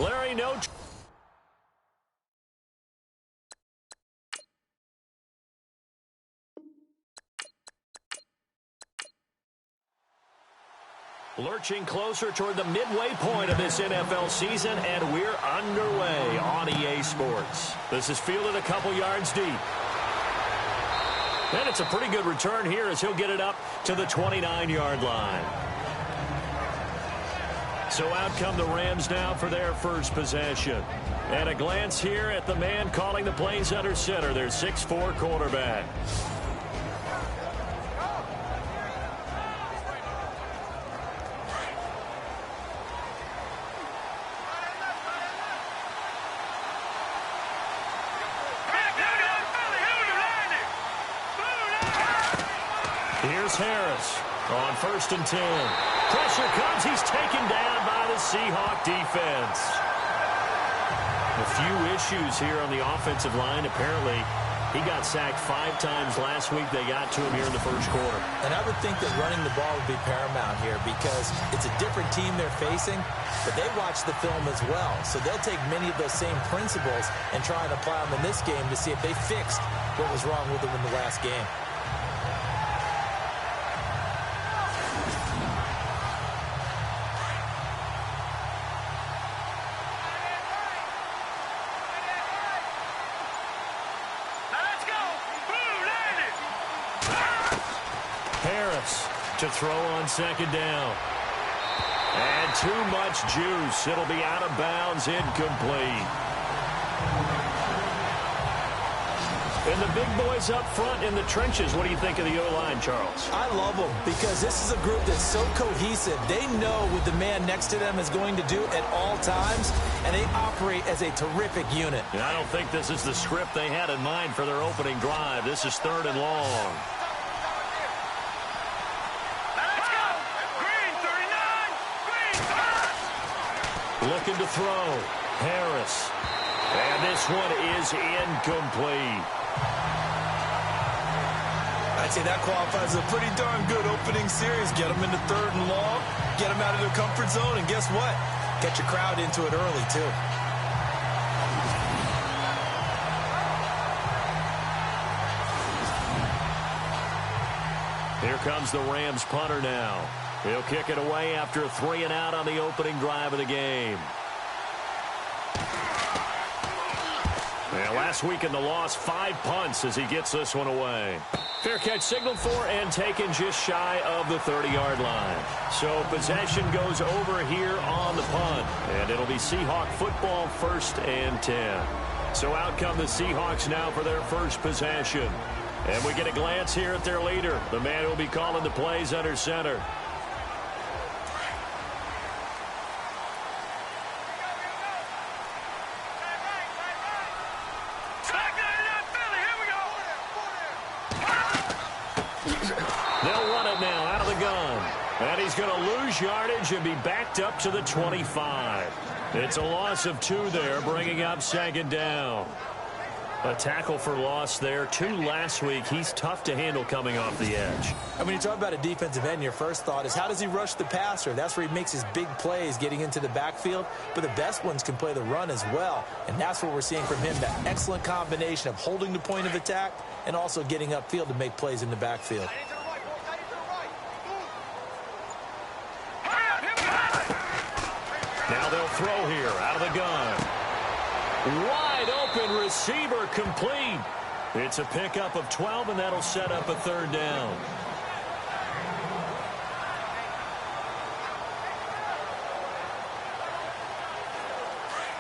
Larry, no. Lurching closer toward the midway point of this NFL season, and we're underway on EA Sports. This is fielded a couple yards deep. And it's a pretty good return here as he'll get it up to the 29-yard line. So out come the Rams now for their first possession. And a glance here at the man calling the plays under center, their 6'4" quarterback. Here's Harris on 1st and 10. Pressure comes. He's taken down by the Seahawks defense. A few issues here on the offensive line. Apparently, he got sacked 5 times last week. They got to him here in the first quarter. And I would think that running the ball would be paramount here because it's a different team they're facing, but they watch the film as well. So they'll take many of those same principles and try and apply them in this game to see if they fixed what was wrong with them in the last game. To throw on 2nd down. And too much juice. It'll be out of bounds, incomplete. And the big boys up front in the trenches. What do you think of the O-line, Charles? I love them because this is a group that's so cohesive. They know what the man next to them is going to do at all times, and they operate as a terrific unit. And I don't think this is the script they had in mind for their opening drive. This is 3rd and long. Looking to throw. Harris. And this one is incomplete. I'd say that qualifies as a pretty darn good opening series. Get them into 3rd and long, get them out of their comfort zone, and guess what? Get your crowd into it early, too. Here comes the Rams punter now. He'll kick it away after a 3 and out on the opening drive of the game. Well, last week in the loss, 5 punts as he gets this one away. Fair catch signaled for and taken just shy of the 30-yard line. So possession goes over here on the punt. And it'll be Seahawk football 1st and 10. So out come the Seahawks now for their first possession. And we get a glance here at their leader, the man who will be calling the plays under center. They'll run it now out of the gun. And he's going to lose yardage and be backed up to the 25. It's a loss of 2 there, bringing up 2nd down. A tackle for loss there. 2 last week. He's tough to handle coming off the edge. And when you talk about a defensive end, your first thought is how does he rush the passer? That's where he makes his big plays getting into the backfield. But the best ones can play the run as well. And that's what we're seeing from him, that excellent combination of holding the point of attack and also getting upfield to make plays in the backfield. Now they'll throw here out of the gun. Wide open receiver complete. It's a pickup of 12, and that'll set up a 3rd down.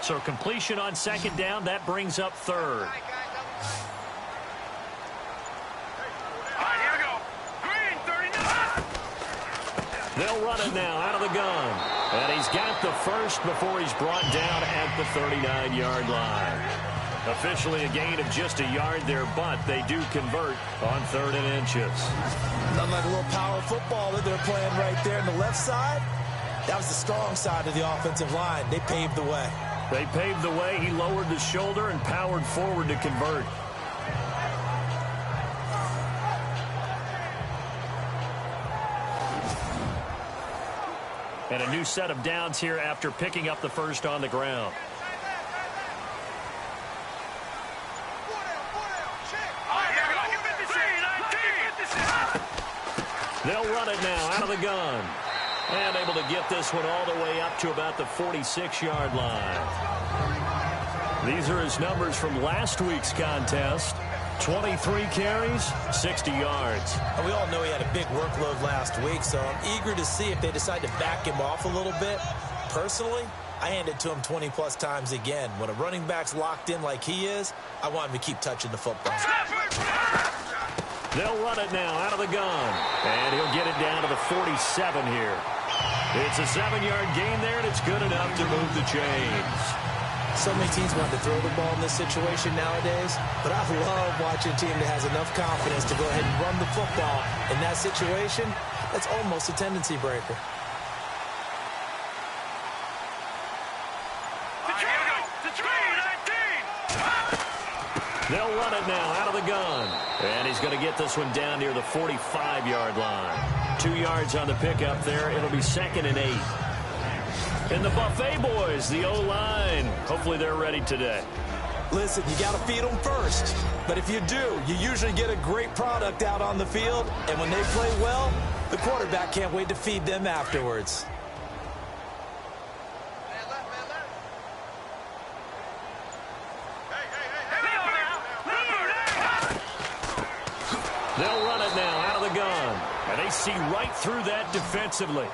So completion on 2nd down, that brings up 3rd. They'll run it now out of the gun. And he's got the first before he's brought down at the 39-yard line. Officially a gain of just a yard there, but they do convert on 3rd and inches. Nothing like a little power football that they're playing right there on the left side. That was the strong side of the offensive line. They paved the way. They paved the way. He lowered the shoulder and powered forward to convert. And a new set of downs here after picking up the first on the ground. They'll run it now out of the gun. And able to get this one all the way up to about the 46-yard line. These are his numbers from last week's contest. 23 carries, 60 yards. And we all know he had a big workload last week, so I'm eager to see if they decide to back him off a little bit. Personally, I hand it to him 20-plus times again. When a running back's locked in like he is, I want him to keep touching the football. They'll run it now out of the gun. And he'll get it down to the 47 here. It's a 7-yard gain there, and it's good enough to move the chains. So many teams want to throw the ball in this situation nowadays, but I love watching a team that has enough confidence to go ahead and run the football. In that situation, that's almost a tendency breaker. They'll run it now out of the gun. And he's going to get this one down near the 45-yard line. 2 yards on the pickup there. It'll be 2nd and 8. And the Buffet boys, the O-line, hopefully they're ready today. Listen, you got to feed them first. But if you do, you usually get a great product out on the field. And when they play well, the quarterback can't wait to feed them afterwards. They'll run it now out of the gun. And they see right through that defensively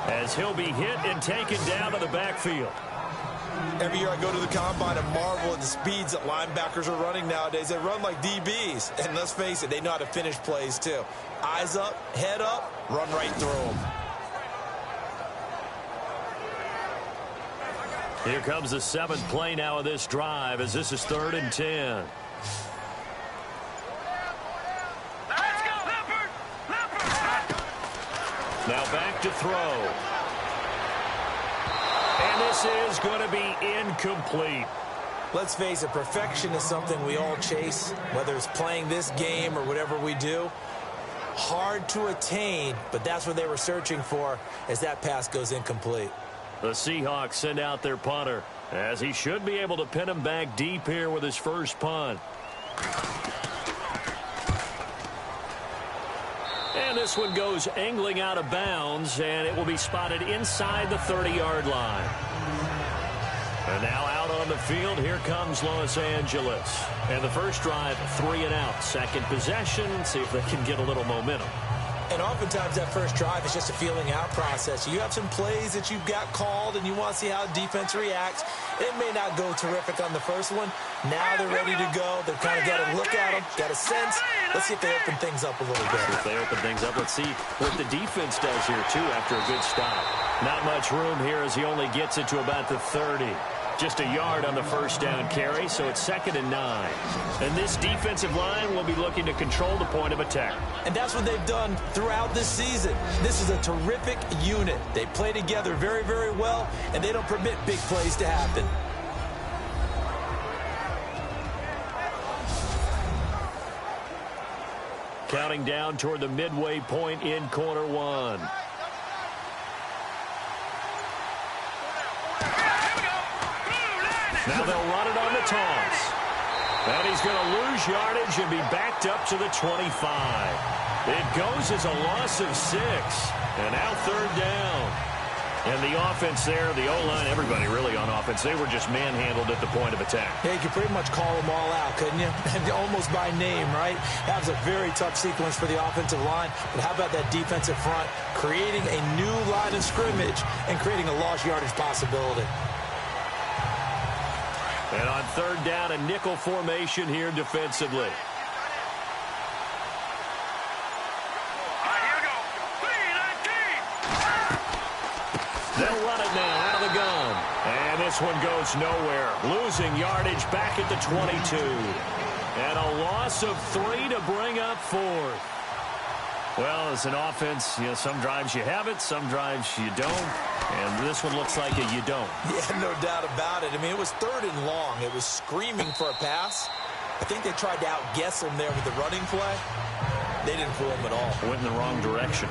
as he'll be hit and taken down to the backfield. Every year I go to the combine and marvel at the speeds that linebackers are running nowadays. They run like DBs. And let's face it, they know how to finish plays too. Eyes up, head up, run right through them. Here comes the 7th play now of this drive as this is 3rd and 10. Now back to throw. And this is going to be incomplete. Let's face it, perfection is something we all chase, whether it's playing this game or whatever we do. Hard to attain, but that's what they were searching for as that pass goes incomplete. The Seahawks send out their punter as he should be able to pin him back deep here with his first punt. And this one goes angling out of bounds, and it will be spotted inside the 30-yard line. And now out on the field, here comes Los Angeles. And the first drive, 3 and out. Second possession, see if they can get a little momentum. And oftentimes that first drive is just a feeling out process. You have some plays that you've got called and you want to see how defense reacts. It may not go terrific on the first one. Now they're ready to go. They've kind of got to look at them, got a sense. Let's see if they open things up a little bit. If they open things up, let's see what the defense does here, too, after a good stop. Not much room here as he only gets it to about the 30. Just a yard on the first down carry, so it's 2nd and 9. And this defensive line will be looking to control the point of attack. And that's what they've done throughout this season. This is a terrific unit. They play together very, very well, and they don't permit big plays to happen. Counting down toward the midway point in quarter one. Now they'll run it on the toss. And he's going to lose yardage and be backed up to the 25. It goes as a loss of 6. And now 3rd down. And the offense there, the O-line, everybody really on offense, they were just manhandled at the point of attack. Yeah, you could pretty much call them all out, couldn't you? Almost by name, right? That was a very tough sequence for the offensive line. But how about that defensive front creating a new line of scrimmage and creating a lost yardage possibility? And on 3rd down, a nickel formation here defensively. They'll run it now out of the gun. And this one goes nowhere. Losing yardage back at the 22. And a loss of 3 to bring up 4th. Well, as an offense, you know, some drives you have it, some drives you don't. And this one looks like a you don't. Yeah, no doubt about it. I mean, it was 3rd and long. It was screaming for a pass. I think they tried to outguess him there with the running play. They didn't fool him at all. Went in the wrong direction.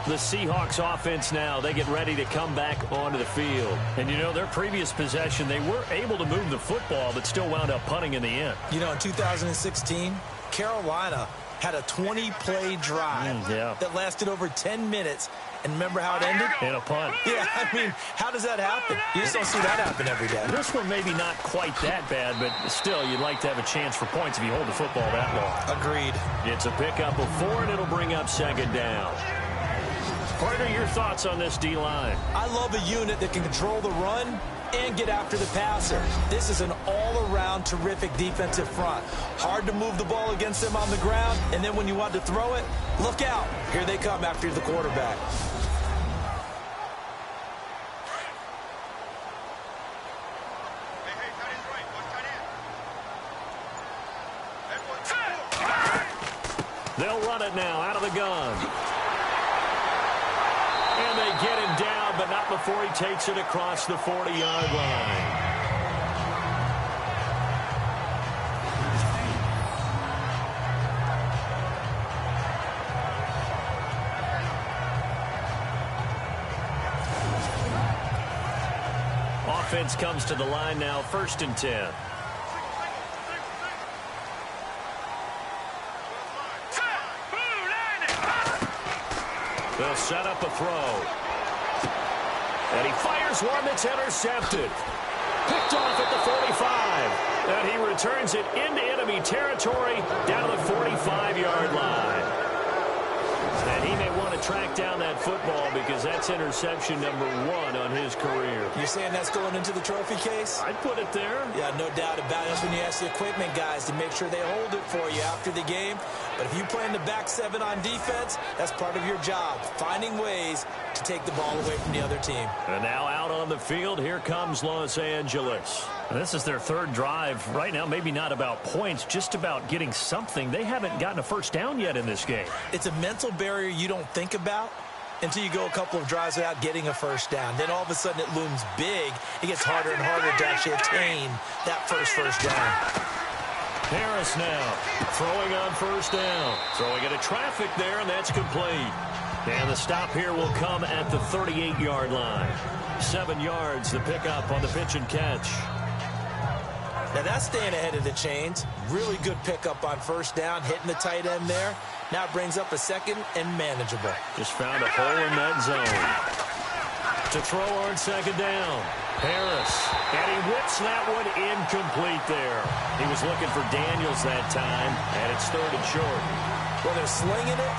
The Seahawks offense now, they get ready to come back onto the field. And, you know, their previous possession, they were able to move the football, but still wound up punting in the end. You know, in 2016, Carolina had a 20-play drive that lasted over 10 minutes. And remember how it ended? In a punt. Yeah, I mean, how does that happen? You just don't see that happen every day. This one maybe not quite that bad, but still, you'd like to have a chance for points if you hold the football that long. Agreed. It's a pickup of 4, and it'll bring up second down. Partner, your thoughts on this D-line? I love a unit that can control the run and get after the passer. This is an all-around terrific defensive front. Hard to move the ball against them on the ground, and then when you want to throw it, look out. Here they come after the quarterback. They'll run it now out of the gun. And they get him down, but not before he takes it across the 40-yard line. Offense comes to the line now, 1st and 10. They'll set up a throw. And he fires one that's intercepted. Picked off at the 45. And he returns it into enemy territory down to the 45-yard line. And he may want to track down that football because that's interception number 1 on his career. You're saying that's going into the trophy case? I'd put it there. Yeah, no doubt about it. That's when you ask the equipment guys to make sure they hold it for you after the game. But if you play in the back 7 on defense, that's part of your job, finding ways to take the ball away from the other team. And now out on the field, here comes Los Angeles. And this is their 3rd drive. Right now, maybe not about points, just about getting something. They haven't gotten a first down yet in this game. It's a mental barrier you don't think about until you go a couple of drives without getting a first down. Then all of a sudden it looms big. It gets harder and harder to actually attain that first down. Harris now throwing on 1st down. Throwing into traffic there, and that's complete. And the stop here will come at the 38-yard line. 7 yards, the pickup on the pitch and catch. Now that's staying ahead of the chains. Really good pickup on 1st down, hitting the tight end there. Now it brings up a 2nd and manageable. Just found a hole in that zone. To throw on 2nd down. Harris. And he whips that one incomplete there. He was looking for Daniels that time, and it's 3rd and short. Well, they're slinging it,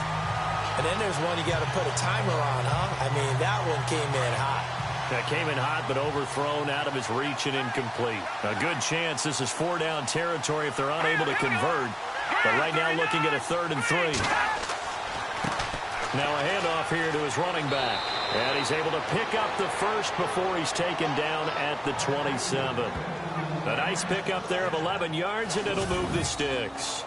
and then there's one you got to put a timer on, huh? I mean, that one came in hot. That came in hot, but overthrown out of his reach and incomplete. A good chance this is 4-down territory if they're unable to convert. But right now looking at a 3rd and 3. Now a handoff here to his running back. And he's able to pick up the first before he's taken down at the 27. A nice pickup there of 11 yards, and it'll move the sticks.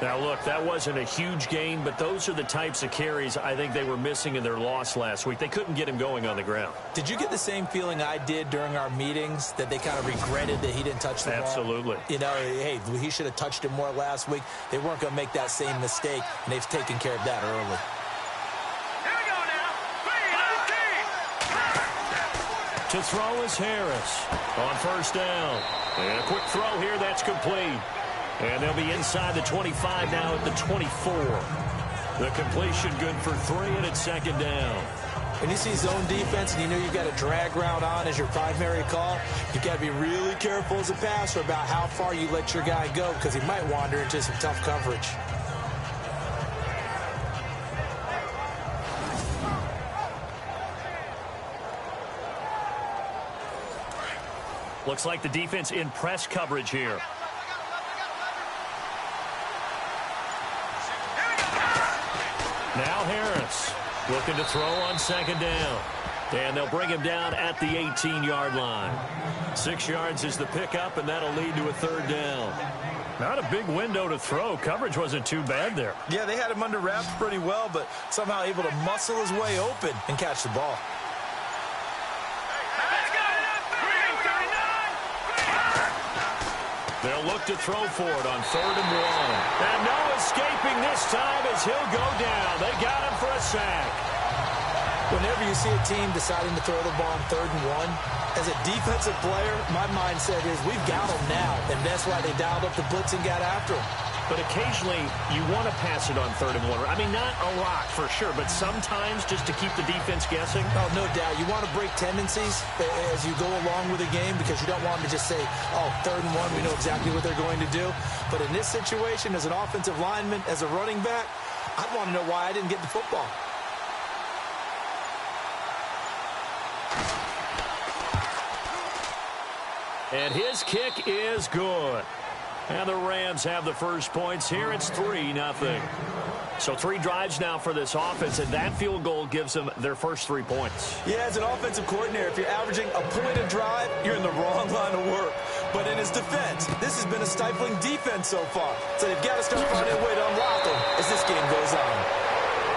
Now, look, that wasn't a huge gain, but those are the types of carries I think they were missing in their loss last week. They couldn't get him going on the ground. Did you get the same feeling I did during our meetings, that they kind of regretted that he didn't touch the ball? Absolutely. You know, hey, he should have touched it more last week. They weren't going to make that same mistake, and they've taken care of that early. To throw is Harris on 1st down. And a quick throw here, that's complete. And they'll be inside the 25 now at the 24. The completion good for 3, and it's 2nd down. When you see zone defense and you know you've got a drag route on as your primary call, you've got to be really careful as a passer about how far you let your guy go because he might wander into some tough coverage. Looks like the defense in press coverage here. Now Harris looking to throw on 2nd down. And they'll bring him down at the 18-yard line. 6 yards is the pickup, and that'll lead to a 3rd down. Not a big window to throw. Coverage wasn't too bad there. Yeah, they had him under wraps pretty well, but somehow able to muscle his way open and catch the ball. They'll look to throw for it on 3rd and 1. And no escaping this time as he'll go down. They got him for a sack. Whenever you see a team deciding to throw the ball on 3rd and 1, as a defensive player, my mindset is we've got them now, and that's why they dialed up the blitz and got after them. But occasionally, you want to pass it on 3rd and 1. I mean, not a lot for sure, but sometimes just to keep the defense guessing. Oh, no doubt. You want to break tendencies as you go along with a game because you don't want them to just say, oh, 3rd and 1, we know exactly what they're going to do. But in this situation, as an offensive lineman, as a running back, I'd want to know why I didn't get the football. And his kick is good. And the Rams have the first points here. It's 3-0. So 3 drives now for this offense, and that field goal gives them their first 3 points. Yeah, as an offensive coordinator, if you're averaging a point a drive, you're in the wrong line of work. But in his defense, this has been a stifling defense so far. So they've got to start finding a way to unlock them as this game goes on.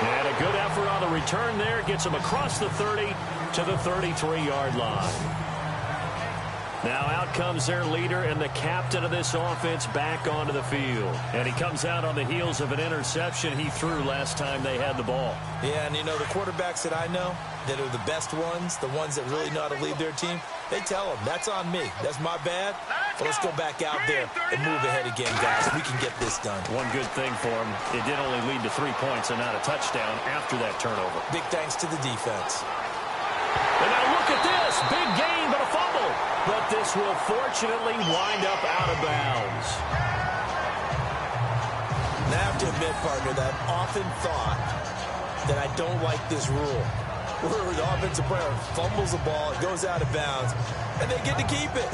And a good effort on the return there. Gets him across the 30 to the 33-yard line. Now out comes their leader and the captain of this offense back onto the field. And he comes out on the heels of an interception he threw last time they had the ball. Yeah, and you know, the quarterbacks that I know that are the best ones, the ones that really know how to lead their team, they tell them, that's on me. That's my bad. But let's go back out there and move ahead again, guys. We can get this done. One good thing for him, it did only lead to 3 points and not a touchdown after that turnover. Big thanks to the defense. And now look at this. Big gain, but a fumble. But this will fortunately wind up out of bounds. And I have to admit, partner, that I've often thought that I don't like this rule. Where the offensive player fumbles the ball, it goes out of bounds, and they get to keep it.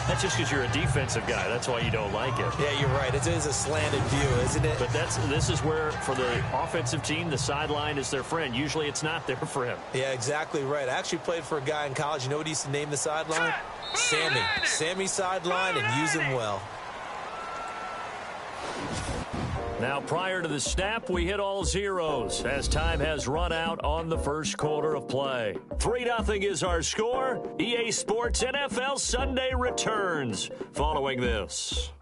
That's just because you're a defensive guy. That's why you don't like it. Yeah, you're right. It is a slanted view, isn't it? But this is where, for the offensive team, the sideline is their friend. Usually it's not there for him. Yeah, exactly right. I actually played for a guy in college. You know what he used to name the sideline? Sammy. Sammy sideline, and use him well. Now, prior to the snap, we hit all zeros as time has run out on the first quarter of play. 3-0 is our score. EA Sports NFL Sunday returns following this.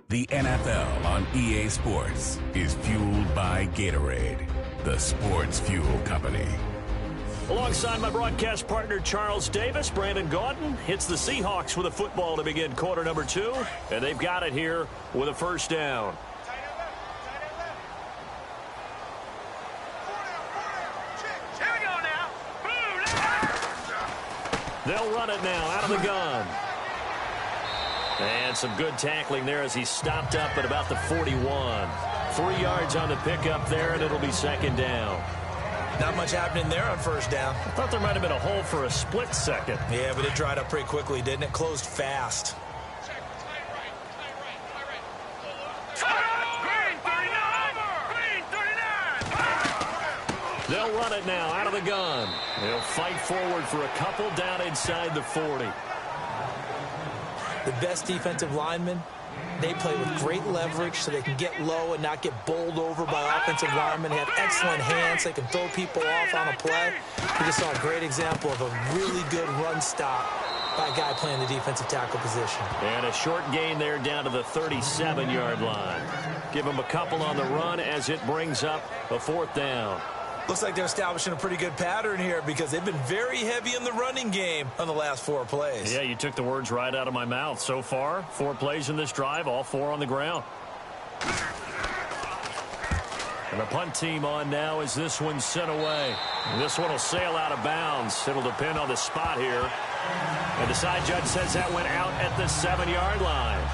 The NFL on EA Sports is fueled by Gatorade, the sports fuel company. Alongside my broadcast partner, Charles Davis, Brandon Gaudin hits the Seahawks with a football to begin quarter number 2, and they've got it here with a first down. They'll run it now out of the gun. And some good tackling there as he stopped up at about the 41. 3 yards on the pickup there, and it'll be second down. Not much happening there on first down. I thought there might have been a hole for a split second. Yeah, but it dried up pretty quickly, didn't it? Closed fast. They'll run it now out of the gun. They'll fight forward for a couple down inside the 40. The best defensive linemen, they play with great leverage so they can get low and not get bowled over by offensive linemen. They have excellent hands. They can throw people off on a play. We just saw a great example of a really good run stop by a guy playing the defensive tackle position. And a short gain there down to the 37-yard line. Give them a couple on the run as it brings up a fourth down. Looks like they're establishing a pretty good pattern here because they've been very heavy in the running game on the last 4 plays. Yeah, you took the words right out of my mouth. So far, 4 plays in this drive, all 4 on the ground. And the punt team on now as this one's sent away. And this one will sail out of bounds. It'll depend on the spot here. And the side judge says that went out at the 7-yard line.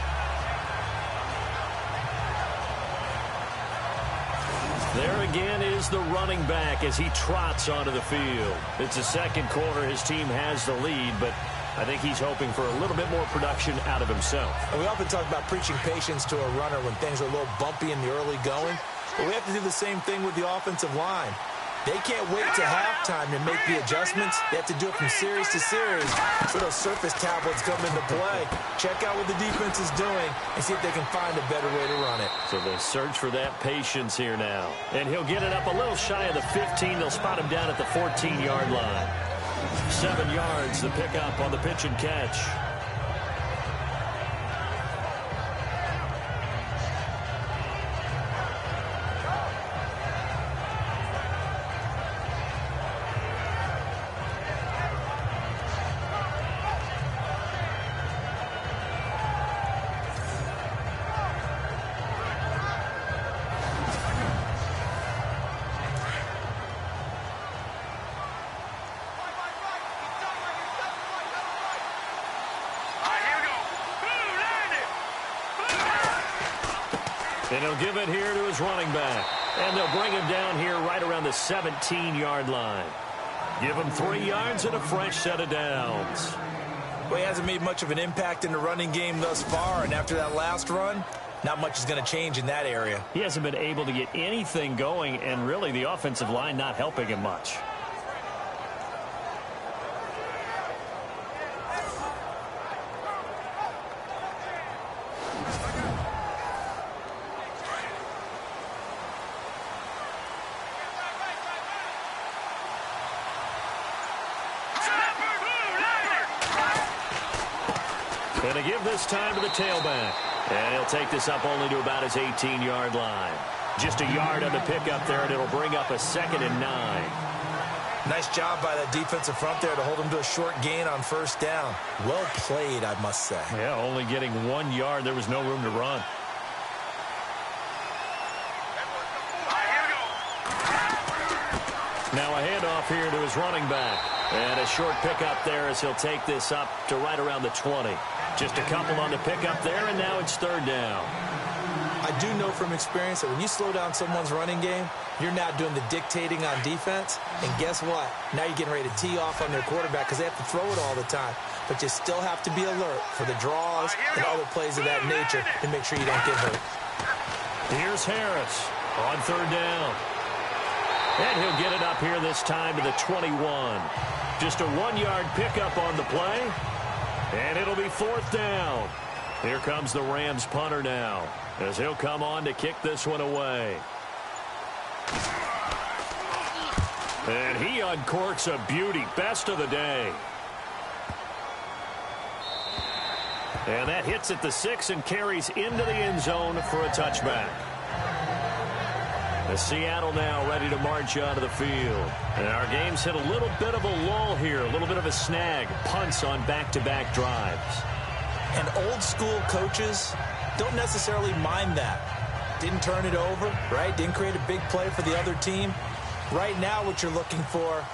There again is the running back as he trots onto the field. It's the second quarter. His team has the lead, but I think he's hoping for a little bit more production out of himself. And we often talk about preaching patience to a runner when things are a little bumpy in the early going, but we have to do the same thing with the offensive line. They can't wait to halftime to make the adjustments. They have to do it from series to series. So those surface tablets come into play. Check out what the defense is doing and see if they can find a better way to run it. So they search for that patience here now. And he'll get it up a little shy of the 15. They'll spot him down at the 14-yard line. 7 yards, the pickup on the pitch and catch. And he'll give it here to his running back. And they'll bring him down here right around the 17-yard line. Give him 3 yards and a fresh set of downs. Well, he hasn't made much of an impact in the running game thus far, and after that last run, not much is going to change in that area. He hasn't been able to get anything going, and really the offensive line not helping him much. Going to give this time to the tailback. And he'll take this up only to about his 18-yard line. Just a yard on the pickup there, and it'll bring up a 2nd and 9. Nice job by that defensive front there to hold him to a short gain on first down. Well played, I must say. Yeah, only getting 1 yard. There was no room to run. Now a handoff here to his running back. And a short pickup there as he'll take this up to right around the 20. Just a couple on the pickup there, and now it's 3rd down. I do know from experience that when you slow down someone's running game, you're not doing the dictating on defense. And guess what? Now you're getting ready to tee off on their quarterback because they have to throw it all the time. But you still have to be alert for the draws and other plays of that nature to make sure you don't get hurt. Here's Harris on 3rd down. And he'll get it up here this time to the 21. Just a 1-yard pickup on the play. And it'll be 4th down. Here comes the Rams punter now as he'll come on to kick this one away. And he uncorks a beauty. Best of the day. And that hits at the 6 and carries into the end zone for a touchback. As Seattle now ready to march out of the field. And our game's hit a little bit of a lull here, a little bit of a snag. Punts on back-to-back drives. And old-school coaches don't necessarily mind that. Didn't turn it over, right? Didn't create a big play for the other team. Right now what you're looking for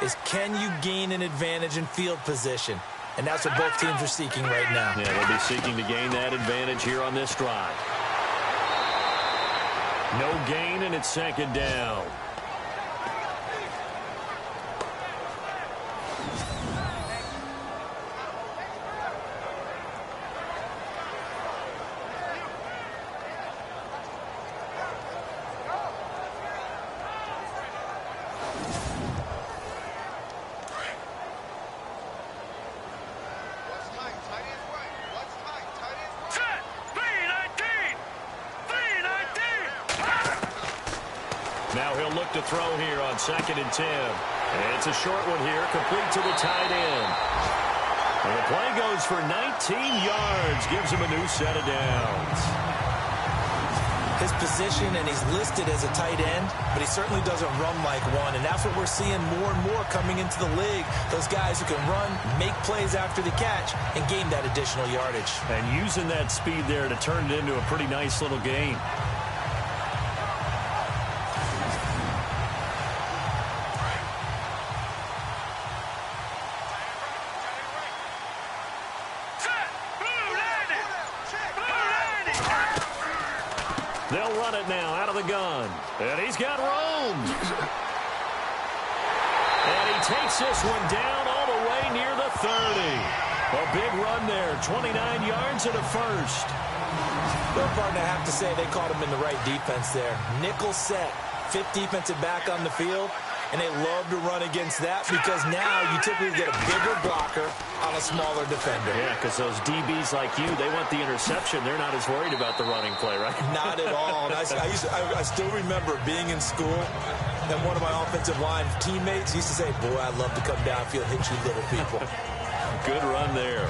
is can you gain an advantage in field position? And that's what both teams are seeking right now. Yeah, they'll be seeking to gain that advantage here on this drive. No gain, and it's 2nd down. Now he'll look to throw here on 2nd and 10. And it's a short one here, complete to the tight end. And the play goes for 19 yards, gives him a new set of downs. His position, and he's listed as a tight end, but he certainly doesn't run like one. And that's what we're seeing more and more coming into the league. Those guys who can run, make plays after the catch, and gain that additional yardage. And using that speed there to turn it into a pretty nice little gain. They'll run it now out of the gun. And he's got room. And he takes this one down all the way near the 30. A big run there, 29 yards and a first. Well, partner, I have to say they caught him in the right defense there. Nickel set, 5th defensive back on the field. And they love to run against that because now you typically get a bigger blocker on a smaller defender. Yeah, because those DBs like you, they want the interception. They're not as worried about the running play, right? Not at all. And I still remember being in school, and one of my offensive line teammates used to say, boy, I'd love to come downfield, hit you little people. Good run there.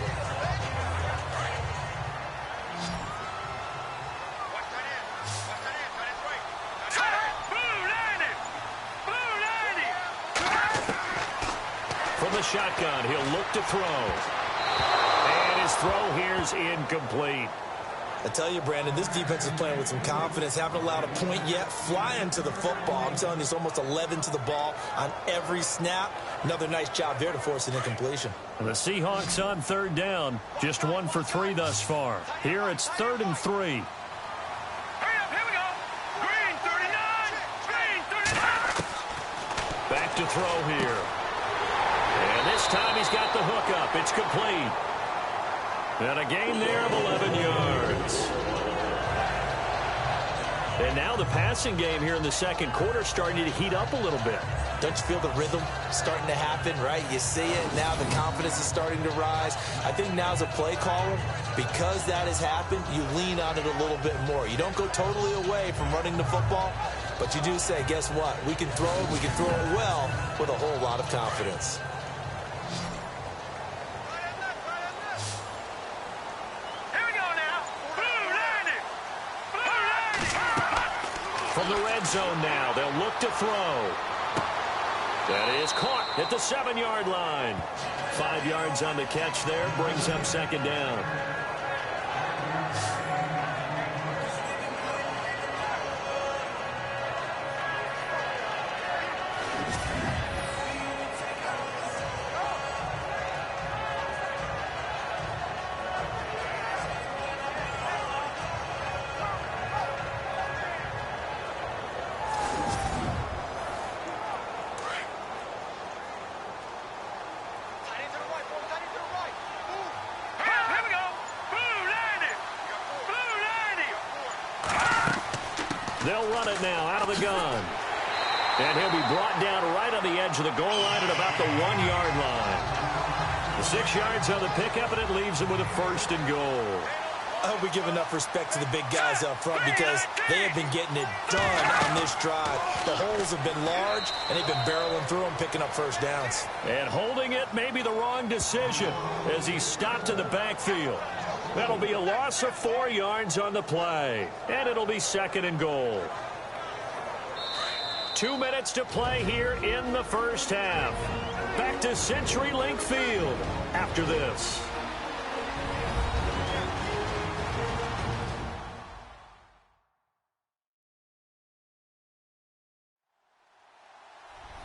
From the shotgun, he'll look to throw. And his throw here's incomplete. I tell you, Brandon, this defense is playing with some confidence. Haven't allowed a point yet. Flying to the football. I'm telling you, it's almost 11 to the ball on every snap. Another nice job there to force an incompletion. And the Seahawks on 3rd down. Just 1 for 3 thus far. Here it's 3rd and 3. Back to throw here. And this time he's got the hook up. It's complete. And a gain there of 11 yards. And now the passing game here in the second quarter starting to heat up a little bit. Don't you feel the rhythm starting to happen, right? You see it. Now the confidence is starting to rise. I think now's a play caller. Because that has happened, you lean on it a little bit more. You don't go totally away from running the football, but you do say, guess what? We can throw it. We can throw it well with a whole lot of confidence. From the red zone now, they'll look to throw. That is caught at the 7-yard line. 5 yards on the catch there, brings up second down. They'll run it now out of the gun. And he'll be brought down right on the edge of the goal line at about the 1-yard line. The 6 yards on the pickup, and it leaves him with a 1st and goal. I hope we give enough respect to the big guys up front because they have been getting it done on this drive. The holes have been large, and they've been barreling through them, picking up first downs. And holding it may be the wrong decision as he stopped in the backfield. That'll be a loss of 4 yards on the play. And it'll be 2nd and goal. 2 minutes to play here in the first half. Back to CenturyLink Field after this.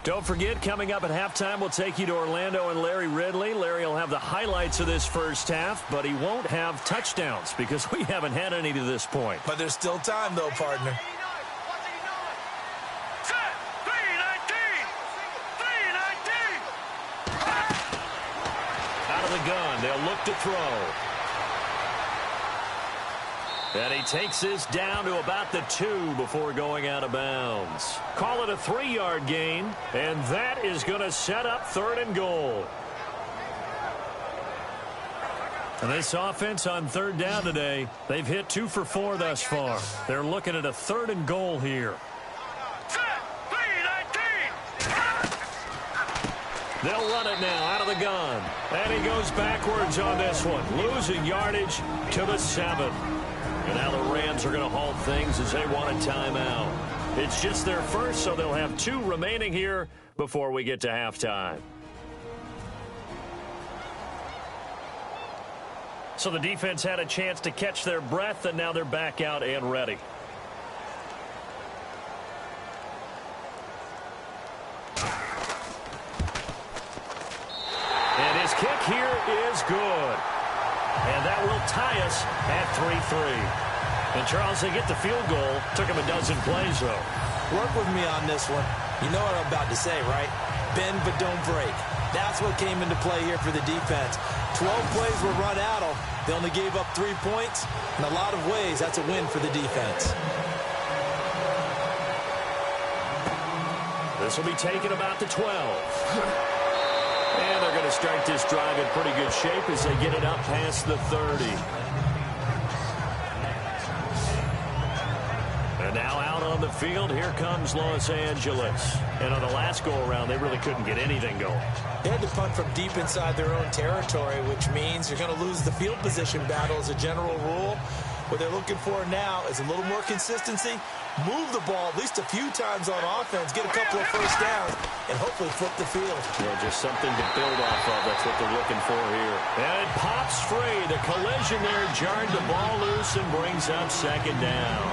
Don't forget, coming up at halftime, we'll take you to Orlando and Larry Ridley. Larry will have the highlights of this first half, but he won't have touchdowns because we haven't had any to this point. But there's still time, though, partner. Out of the gun, they'll look to throw. And he takes this down to about the 2 before going out of bounds. Call it a 3-yard gain, and that is going to set up 3rd and goal. And this offense on 3rd down today, they've hit 2 for 4 thus far. They're looking at a 3rd and goal here. They'll run it now out of the gun. And he goes backwards on this one, losing yardage to the 7. And now the Rams are going to halt things as they want a timeout. It's just their first, so they'll have 2 remaining here before we get to halftime. So the defense had a chance to catch their breath, and now they're back out and ready. And his kick here is good. And that will tie us at 3-3. And, Charles, they get the field goal. Took him a dozen plays, though. Work with me on this one. You know what I'm about to say, right? Bend but don't break. That's what came into play here for the defense. 12 plays were run out of. They only gave up 3 points. In a lot of ways, that's a win for the defense. This will be taken about the 12. And they're going to start this drive in pretty good shape as they get it up past the 30. And now out on the field, here comes Los Angeles. And on the last go-around, they really couldn't get anything going. They had to punt from deep inside their own territory, which means you're going to lose the field position battle as a general rule. What they're looking for now is a little more consistency, move the ball at least a few times on offense, get a couple of first downs, and hopefully flip the field. Yeah, just something to build off of. That's what they're looking for here. And it pops free. The collision there jarred the ball loose and brings up 2nd down.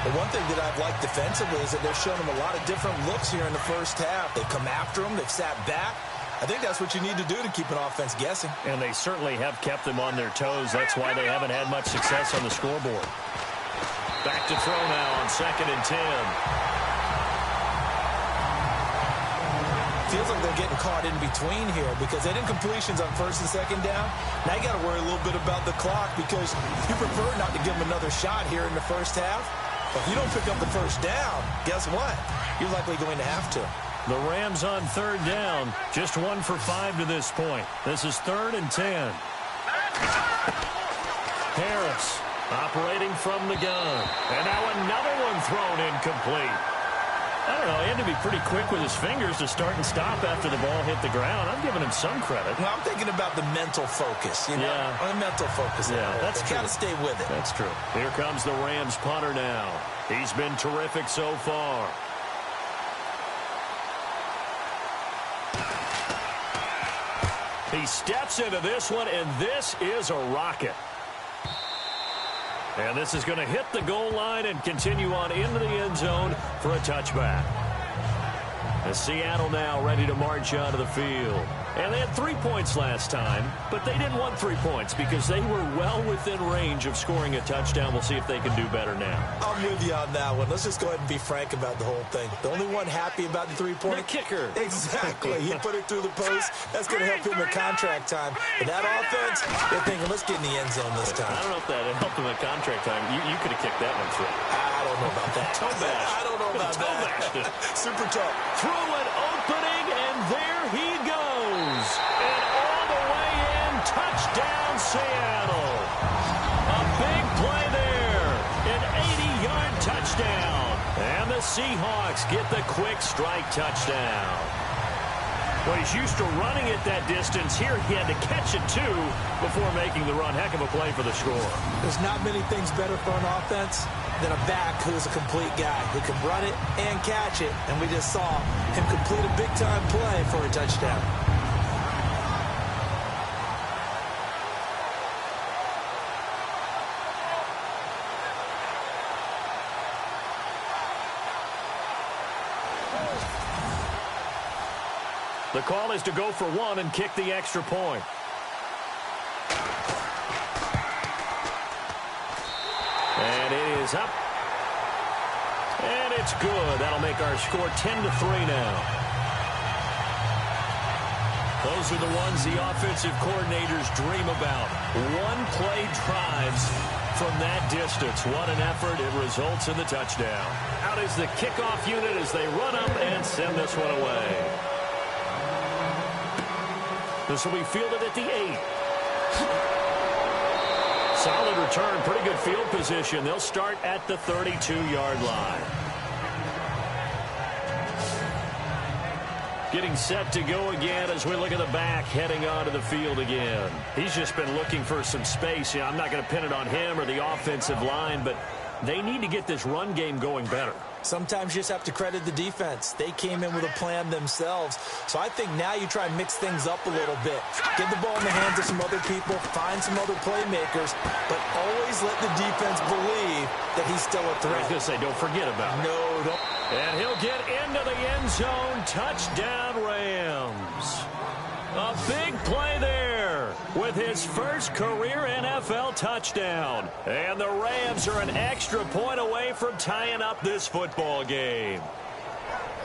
The one thing that I've liked defensively is that they've shown them a lot of different looks here in the first half. They've come after them. They've sat back. I think that's what you need to do to keep an offense guessing. And they certainly have kept them on their toes. That's why they haven't had much success on the scoreboard. Back to throw now on 2nd and 10. feels like they're getting caught in between here because they didn't completions on first and second down. Now you got to worry a little bit about the clock because you prefer not to give them another shot here in the first half. But if you don't pick up the first down, guess what? You're likely going to have to. The Rams on third down, just 1 for 5 to this point. This is 3rd and 10. Harris operating from the gun. And now another one thrown incomplete. I don't know, he had to be pretty quick with his fingers to start and stop after the ball hit the ground. I'm giving him some credit. Well, I'm thinking about the mental focus, you know? Yeah. The mental focus. Yeah, that's true. Got to stay with it. That's true. Here comes the Rams punter now. He's been terrific so far. He steps into this one, and this is a rocket. And this is going to hit the goal line and continue on into the end zone for a touchback. And Seattle now ready to march onto the field. And they had 3 points last time, but they didn't want 3 points because they were well within range of scoring a touchdown. We'll see if they can do better now. I'm with you on that one. Let's just go ahead and be frank about the whole thing. The only one happy about the three-point. The kicker. Exactly. He put it through the post. That's going to help him in contract time. But that offense, they're thinking, let's get in the end zone this time. I don't know if that helped him in contract time. You could have kicked that one through. I don't know about that. Toe bash. I don't know about that. Super tough. Through an opening, and there he goes. And all the way in, touchdown Seattle. A big play there. An 80-yard touchdown. And the Seahawks get the quick strike touchdown. Well, he's used to running it that distance. Here he had to catch it, too, before making the run. Heck of a play for the score. There's not many things better for an offense than a back who's a complete guy who can run it and catch it. And we just saw him complete a big-time play for a touchdown. The call is to go for one and kick the extra point. And it is up. And it's good. That'll make our score 10-3 now. Those are the ones the offensive coordinators dream about. One-play drives from that distance. What an effort. It results in the touchdown. Out is the kickoff unit as they run up and send this one away. This will be fielded at the 8. Solid return, pretty good field position. They'll start at the 32-yard line. Getting set to go again as we look at the back heading onto the field again. He's just been looking for some space. I'm not going to pin it on him or the offensive line, but they need to get this run game going better. Sometimes you just have to credit the defense. They came in with a plan themselves. So I think now you try and mix things up a little bit. Get the ball in the hands of some other people, find some other playmakers, but always let the defense believe that he's still a threat. I was going to say, don't forget about it. No, don't. And he'll get into the end zone. Touchdown, Rams. A big play there with his first career NFL touchdown. And the Rams are an extra point away from tying up this football game.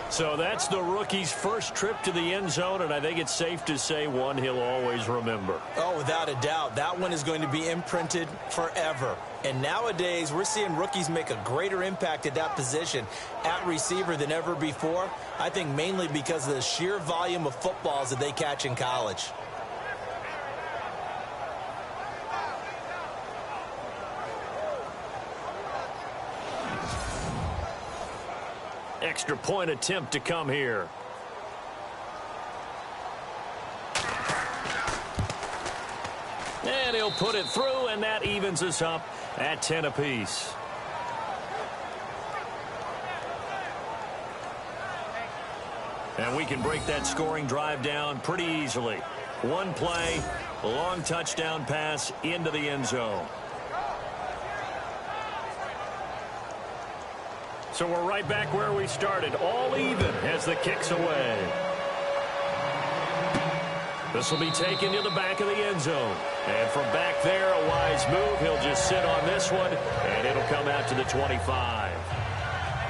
So that's the rookie's first trip to the end zone, and I think it's safe to say one he'll always remember. Oh, without a doubt. That one is going to be imprinted forever. And nowadays, we're seeing rookies make a greater impact at that position at receiver than ever before. I think mainly because of the sheer volume of footballs that they catch in college. Extra point attempt to come here. And he'll put it through, and that evens us up at 10 apiece. And we can break that scoring drive down pretty easily. One play, a long touchdown pass into the end zone. So we're right back where we started, all even as the kick's away. This will be taken to the back of the end zone. And from back there, a wise move. He'll just sit on this one, and it'll come out to the 25.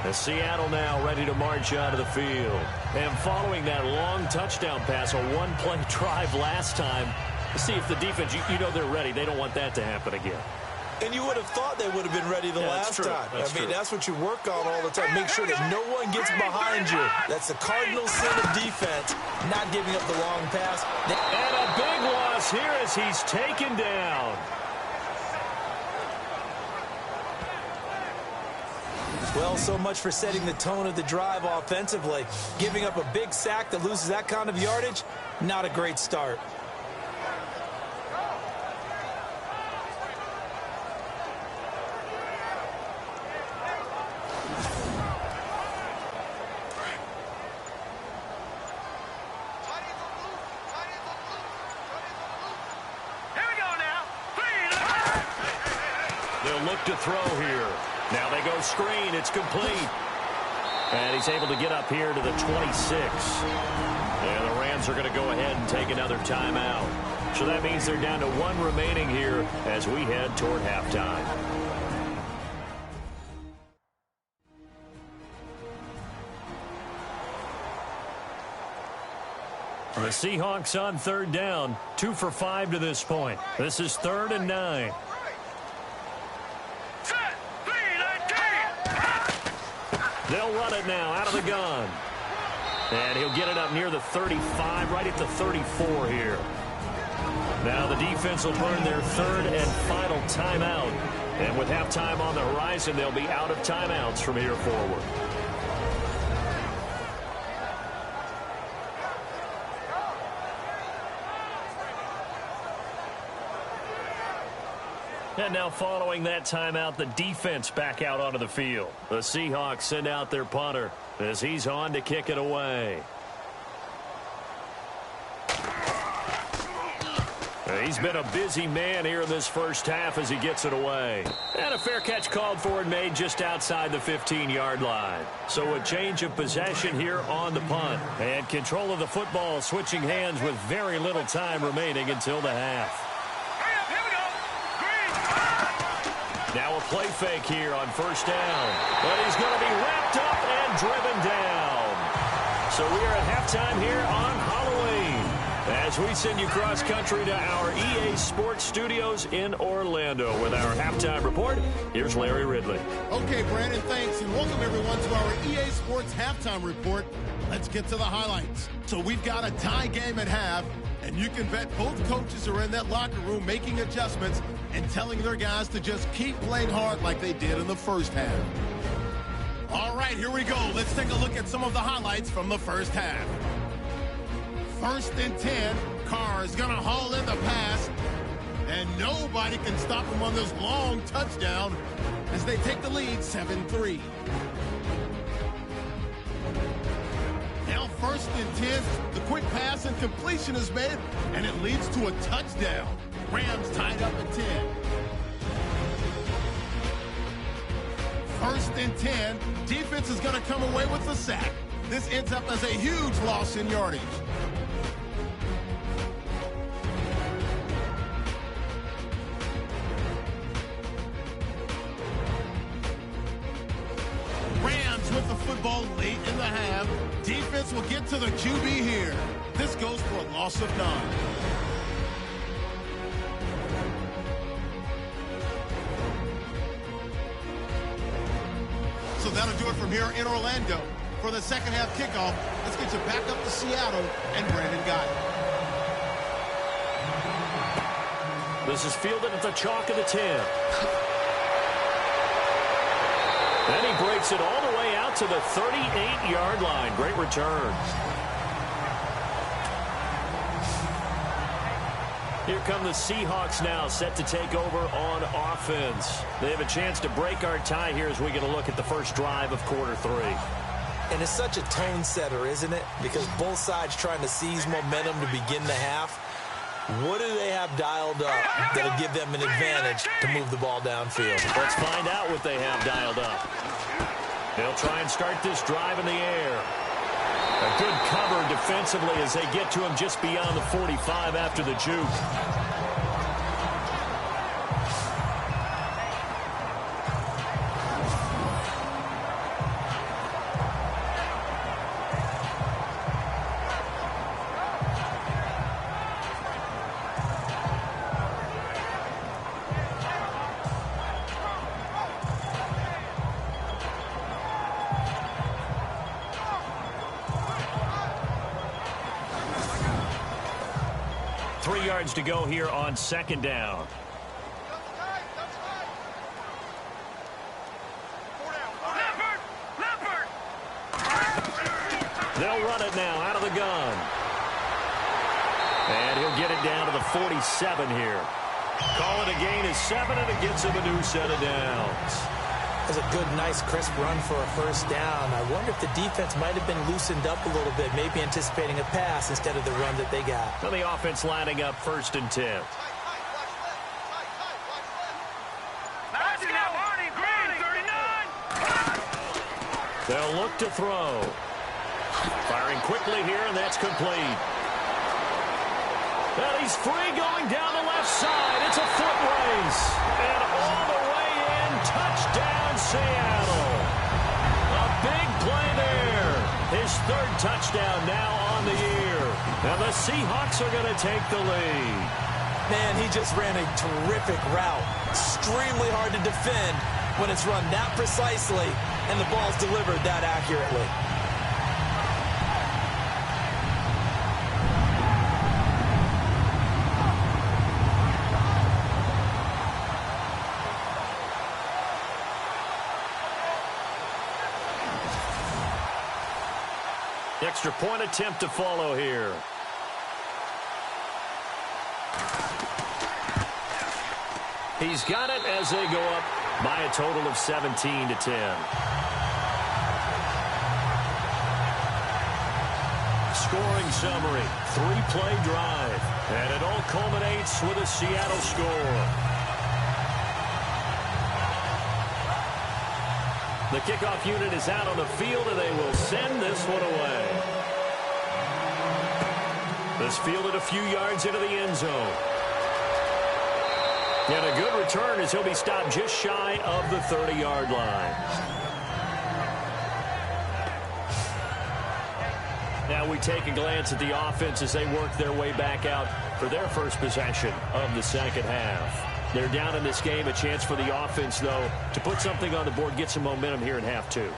And Seattle now ready to march out of the field. And following that long touchdown pass, a one-play drive last time, see if the defense, you know they're ready. They don't want that to happen again. And you would have thought they would have been ready the last time. That's what you work on all the time. Make sure that no one gets behind you. That's the cardinal sin of defense, not giving up the long pass. And a big loss here as he's taken down. Well, so much for setting the tone of the drive offensively. Giving up a big sack that loses that kind of yardage, not a great start. They'll look to throw here. Now they go screen. It's complete. And he's able to get up here to the 26. And the Rams are going to go ahead and take another timeout. So that means they're down to one remaining here as we head toward halftime. The Seahawks on third down. 2 for 5 to this point. This is 3rd and 9. They'll run it now out of the gun. And he'll get it up near the 35, right at the 34 here. Now the defense will burn their 3rd and final timeout. And with halftime on the horizon, they'll be out of timeouts from here forward. And now following that timeout, the defense back out onto the field. The Seahawks send out their punter as he's on to kick it away. He's been a busy man here in this first half as he gets it away. And a fair catch called for and made just outside the 15-yard line. So a change of possession here on the punt. And control of the football switching hands with very little time remaining until the half. Now a play fake here on first down. But he's going to be wrapped up and driven down. So we are at halftime here on Halloween as we send you cross-country to our EA Sports Studios in Orlando with our halftime report. Here's Larry Ridley. Okay, Brandon, thanks, and welcome everyone to our EA Sports halftime report. Let's get to the highlights. So we've got a tie game at half, and you can bet both coaches are in that locker room making adjustments and telling their guys to just keep playing hard like they did in the first half. All right, here we go. Let's take a look at some of the highlights from the first half. 1st and 10. Carr is going to haul in the pass, and nobody can stop him on this long touchdown as they take the lead 7-3. Now 1st and 10. The quick pass and completion is made, and it leads to a touchdown. Rams tied up at 10. 1st and 10. Defense is going to come away with the sack. This ends up as a huge loss in yardage. Rams with the football late in the half. Defense will get to the QB here. This goes for a loss of 9. So that'll do it from here in Orlando. For the second half kickoff, let's get you back up to Seattle and Brandon Guy. This is fielded at the chalk of the 10. And he breaks it all the way out to the 38-yard line. Great return. Here come the Seahawks now, set to take over on offense. They have a chance to break our tie here as we get a look at the first drive of quarter 3. And it's such a tone setter, isn't it? Because both sides trying to seize momentum to begin the half. What do they have dialed up that'll give them an advantage to move the ball downfield? Let's find out what they have dialed up. They'll try and start this drive in the air. A good cover defensively as they get to him just beyond the 45 after the juke. 3 yards to go here on second down. They'll run it now out of the gun. And he'll get it down to the 47 here. Call it a gain of 7, and it gets him a new set of downs. That's a good, nice, crisp run for a first down. I wonder if the defense might have been loosened up a little bit, maybe anticipating a pass instead of the run that they got. Well, the offense lining up 1st and 10. They'll look to throw. Firing quickly here, and that's complete. And he's free going down the left side. It's a foot race. And all the way in, touchdown Seattle. A big play there. His 3rd touchdown now on the year. And the Seahawks are going to take the lead. Man, he just ran a terrific route. Extremely hard to defend when it's run that precisely and the ball's delivered that accurately. Extra point attempt to follow here. He's got it as they go up by a total of 17-10. Scoring summary, 3-play drive, and it all culminates with a Seattle score. The kickoff unit is out on the field, and they will send this one away. This fielded a few yards into the end zone. And a good return as he'll be stopped just shy of the 30-yard line. Now we take a glance at the offense as they work their way back out for their first possession of the second half. They're down in this game. A chance for the offense, though, to put something on the board, get some momentum here in half 2.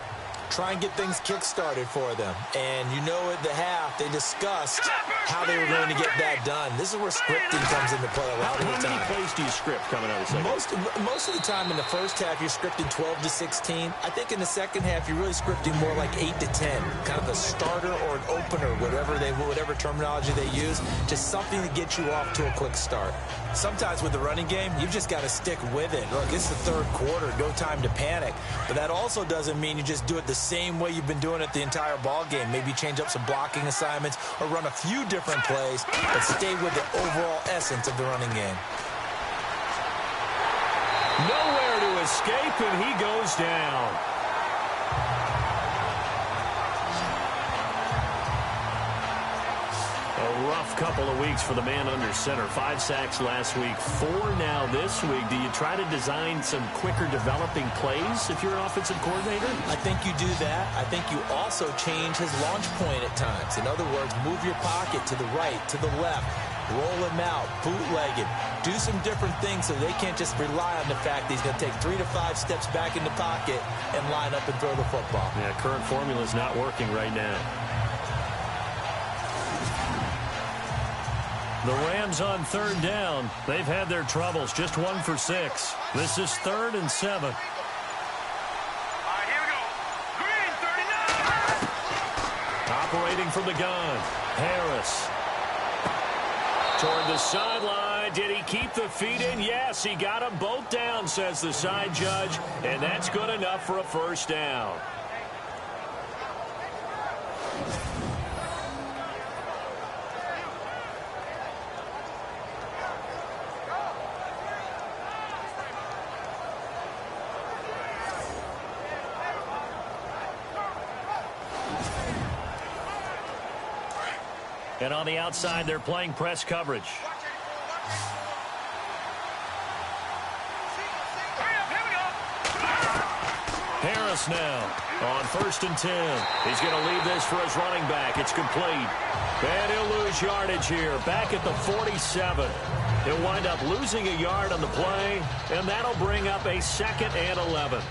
Try and get things kick-started for them. And you know at the half, they discussed how they were going to get that done. This is where scripting comes into play a lot of the time. How many plays do you script coming out of the second? Most of the time in the first half, you're scripting 12 to 16. I think in the second half, you're really scripting more like 8 to 10. Kind of a starter or an opener, whatever terminology they use. Just something to get you off to a quick start. Sometimes with the running game, you've just got to stick with it. Look, it's the 3rd quarter, no time to panic. But that also doesn't mean you just do it the same way you've been doing it the entire ball game. Maybe change up some blocking assignments or run a few different plays, but stay with the overall essence of the running game. Nowhere to escape, and he goes down. A rough couple of weeks for the man under center. 5 sacks last week, 4 now this week. Do you try to design some quicker developing plays if you're an offensive coordinator? I think you do that. I think you also change his launch point at times. In other words, move your pocket to the right, to the left, roll him out, bootleg him. Do some different things so they can't just rely on the fact that he's going to take 3 to 5 steps back in the pocket and line up and throw the football. Yeah, current formula is not working right now. The Rams on 3rd down. They've had their troubles. Just 1 for 6. This is 3rd and 7. All right, here we go. Green, 39. Operating from the gun. Harris. Toward the sideline. Did he keep the feet in? Yes, he got them both down, says the side judge. And that's good enough for a first down. And on the outside, they're playing press coverage. Harris now on 1st and 10. He's going to leave this for his running back. It's complete. And he'll lose yardage here. Back at the 47. He'll wind up losing a yard on the play, and that'll bring up a 2nd and 11.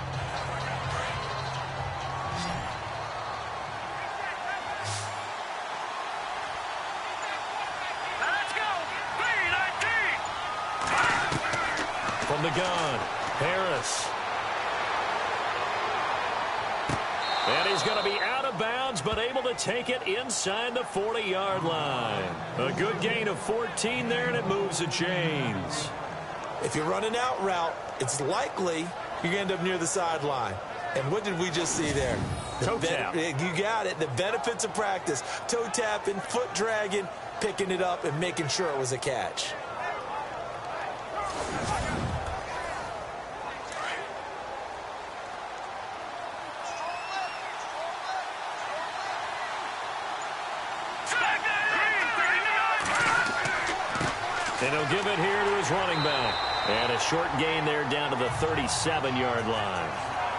Let's go. Green. From the gun, Harris. And he's going to be out of bounds, but able to take it inside the 40-yard line. A good gain of 14 there, and it moves the chains. If you're running out route, it's likely you're going to end up near the sideline. And what did we just see there? Toe tap. You got it. The benefits of practice. Toe tapping, foot dragging, picking it up, and making sure it was a catch. And he'll give it here to his running back. And a short gain there down to the 37-yard line.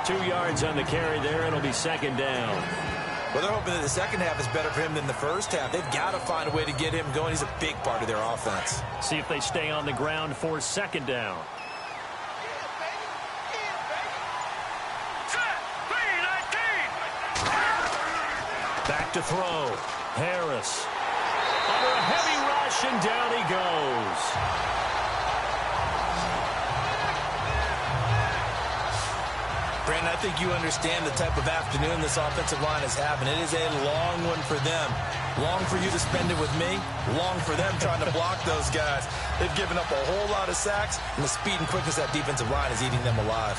2 yards on the carry there, and it'll be second down. Well, they're hoping that the second half is better for him than the first half. They've got to find a way to get him going. He's a big part of their offense. See if they stay on the ground for second down. Back to throw. Harris. Under a heavy rush, and down he goes. Brandon, I think you understand the type of afternoon this offensive line is having. It is a long one for them. Long for you to spend it with me. Long for them trying to block those guys. They've given up a whole lot of sacks, and the speed and quickness of that defensive line is eating them alive.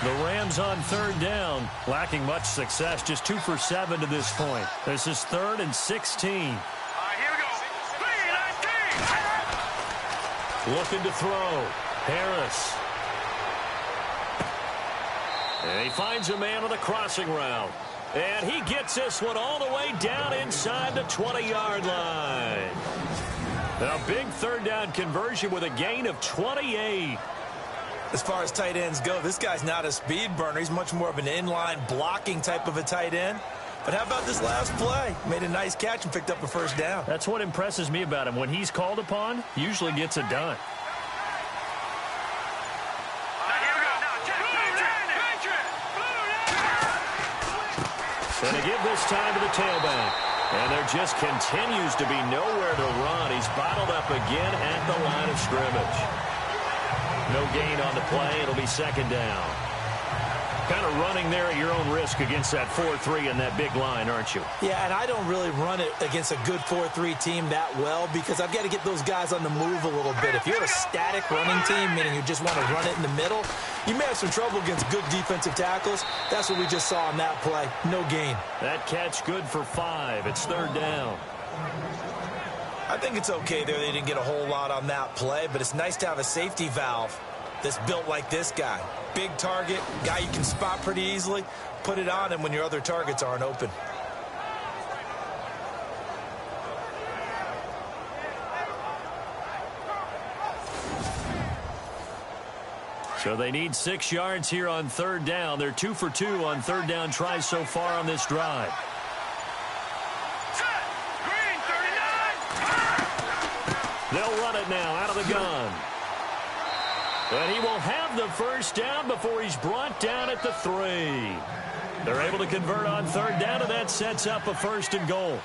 The Rams on third down, lacking much success, just 2 for 7 to this point. This is 3rd and 16. Here we go. 3-19. Looking to throw. Harris. And he finds a man on the crossing route. And he gets this one all the way down inside the 20-yard line. A big third down conversion with a gain of 28. As far as tight ends go, this guy's not a speed burner. He's much more of an inline blocking type of a tight end. But how about this last play? Made a nice catch and picked up a first down. That's what impresses me about him. When he's called upon, he usually gets it done. And they give this time to the tailback. And there just continues to be nowhere to run. He's bottled up again at the line of scrimmage. No gain on the play. It'll be second down. Kind of running there at your own risk against that 4-3 and that big line, aren't you? Yeah, and I don't really run it against a good 4-3 team that well because I've got to get those guys on the move a little bit. If you're a static running team, meaning you just want to run it in the middle, you may have some trouble against good defensive tackles. That's what we just saw on that play. No gain. That catch good for 5. It's third down. I think it's okay there. They didn't get a whole lot on that play, but it's nice to have a safety valve that's built like this guy. Big target, guy you can spot pretty easily. Put it on him when your other targets aren't open. So they need 6 yards here on third down. They're 2 for 2 on third down tries so far on this drive. They'll run it now out of the gun. And he will have the first down before he's brought down at the 3. They're able to convert on third down, and that sets up a 1st and goal.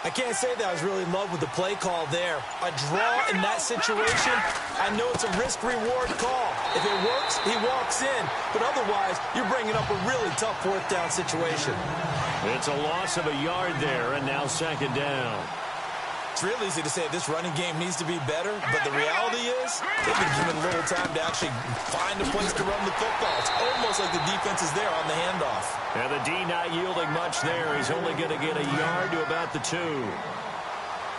I can't say that I was really in love with the play call there. A draw in that situation, I know it's a risk-reward call. If it works, he walks in. But otherwise, you're bringing up a really tough 4th down situation. It's a loss of a yard there, and now second down. It's real easy to say this running game needs to be better, but the reality is they've been given little time to actually find a place to run the football. It's almost like the defense is there on the handoff. And the D not yielding much there. He's only going to get a yard to about the 2.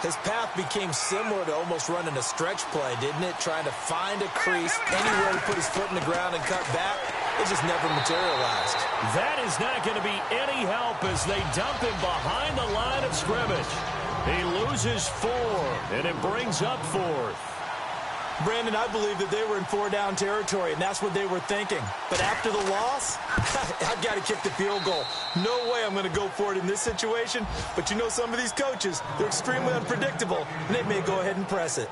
His path became similar to almost running a stretch play, didn't it? Trying to find a crease, anywhere to put his foot in the ground and cut back. It just never materialized. That is not going to be any help as they dump him behind the line of scrimmage. He loses 4, and it brings up 4th. Brandon, I believe that they were in 4-down territory, and that's what they were thinking. But after the loss, I've got to kick the field goal. No way I'm going to go for it in this situation. But you know some of these coaches, they're extremely unpredictable, and they may go ahead and press it.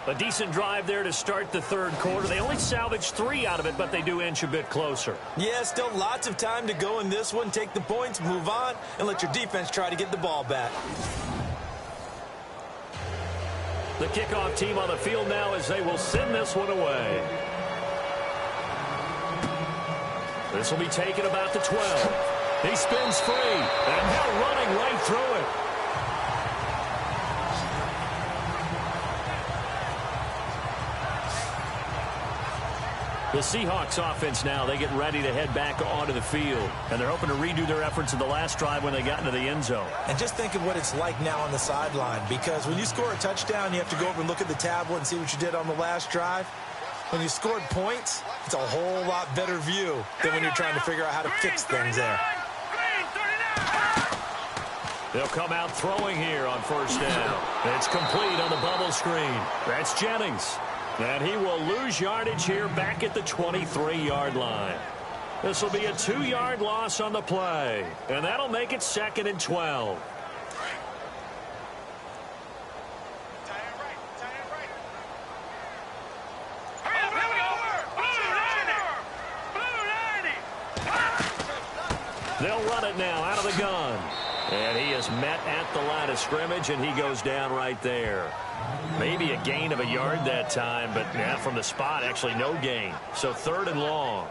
A decent drive there to start the third quarter. They only salvaged 3 out of it, but they do inch a bit closer. Yeah, still lots of time to go in this one. Take the points, move on, and let your defense try to get the ball back. The kickoff team on the field now as they will send this one away. This will be taken about the 12. He spins free, and they're running right through it. The Seahawks offense now, they get ready to head back onto the field. And they're hoping to redo their efforts in the last drive when they got into the end zone. And just think of what it's like now on the sideline, because when you score a touchdown, you have to go over and look at the tablet and see what you did on the last drive. When you scored points, it's a whole lot better view than when you're trying to figure out how to fix things there. They'll come out throwing here on first down. It's complete on the bubble screen. That's Jennings. And he will lose yardage here back at the 23-yard line. This will be a 2-yard loss on the play. And that'll make it 2nd and 12. They'll run it now out of the gun. And he is met at the line of scrimmage, and he goes down right there. Maybe a gain of a yard that time, but yeah, from the spot, actually no gain. So 3rd and long.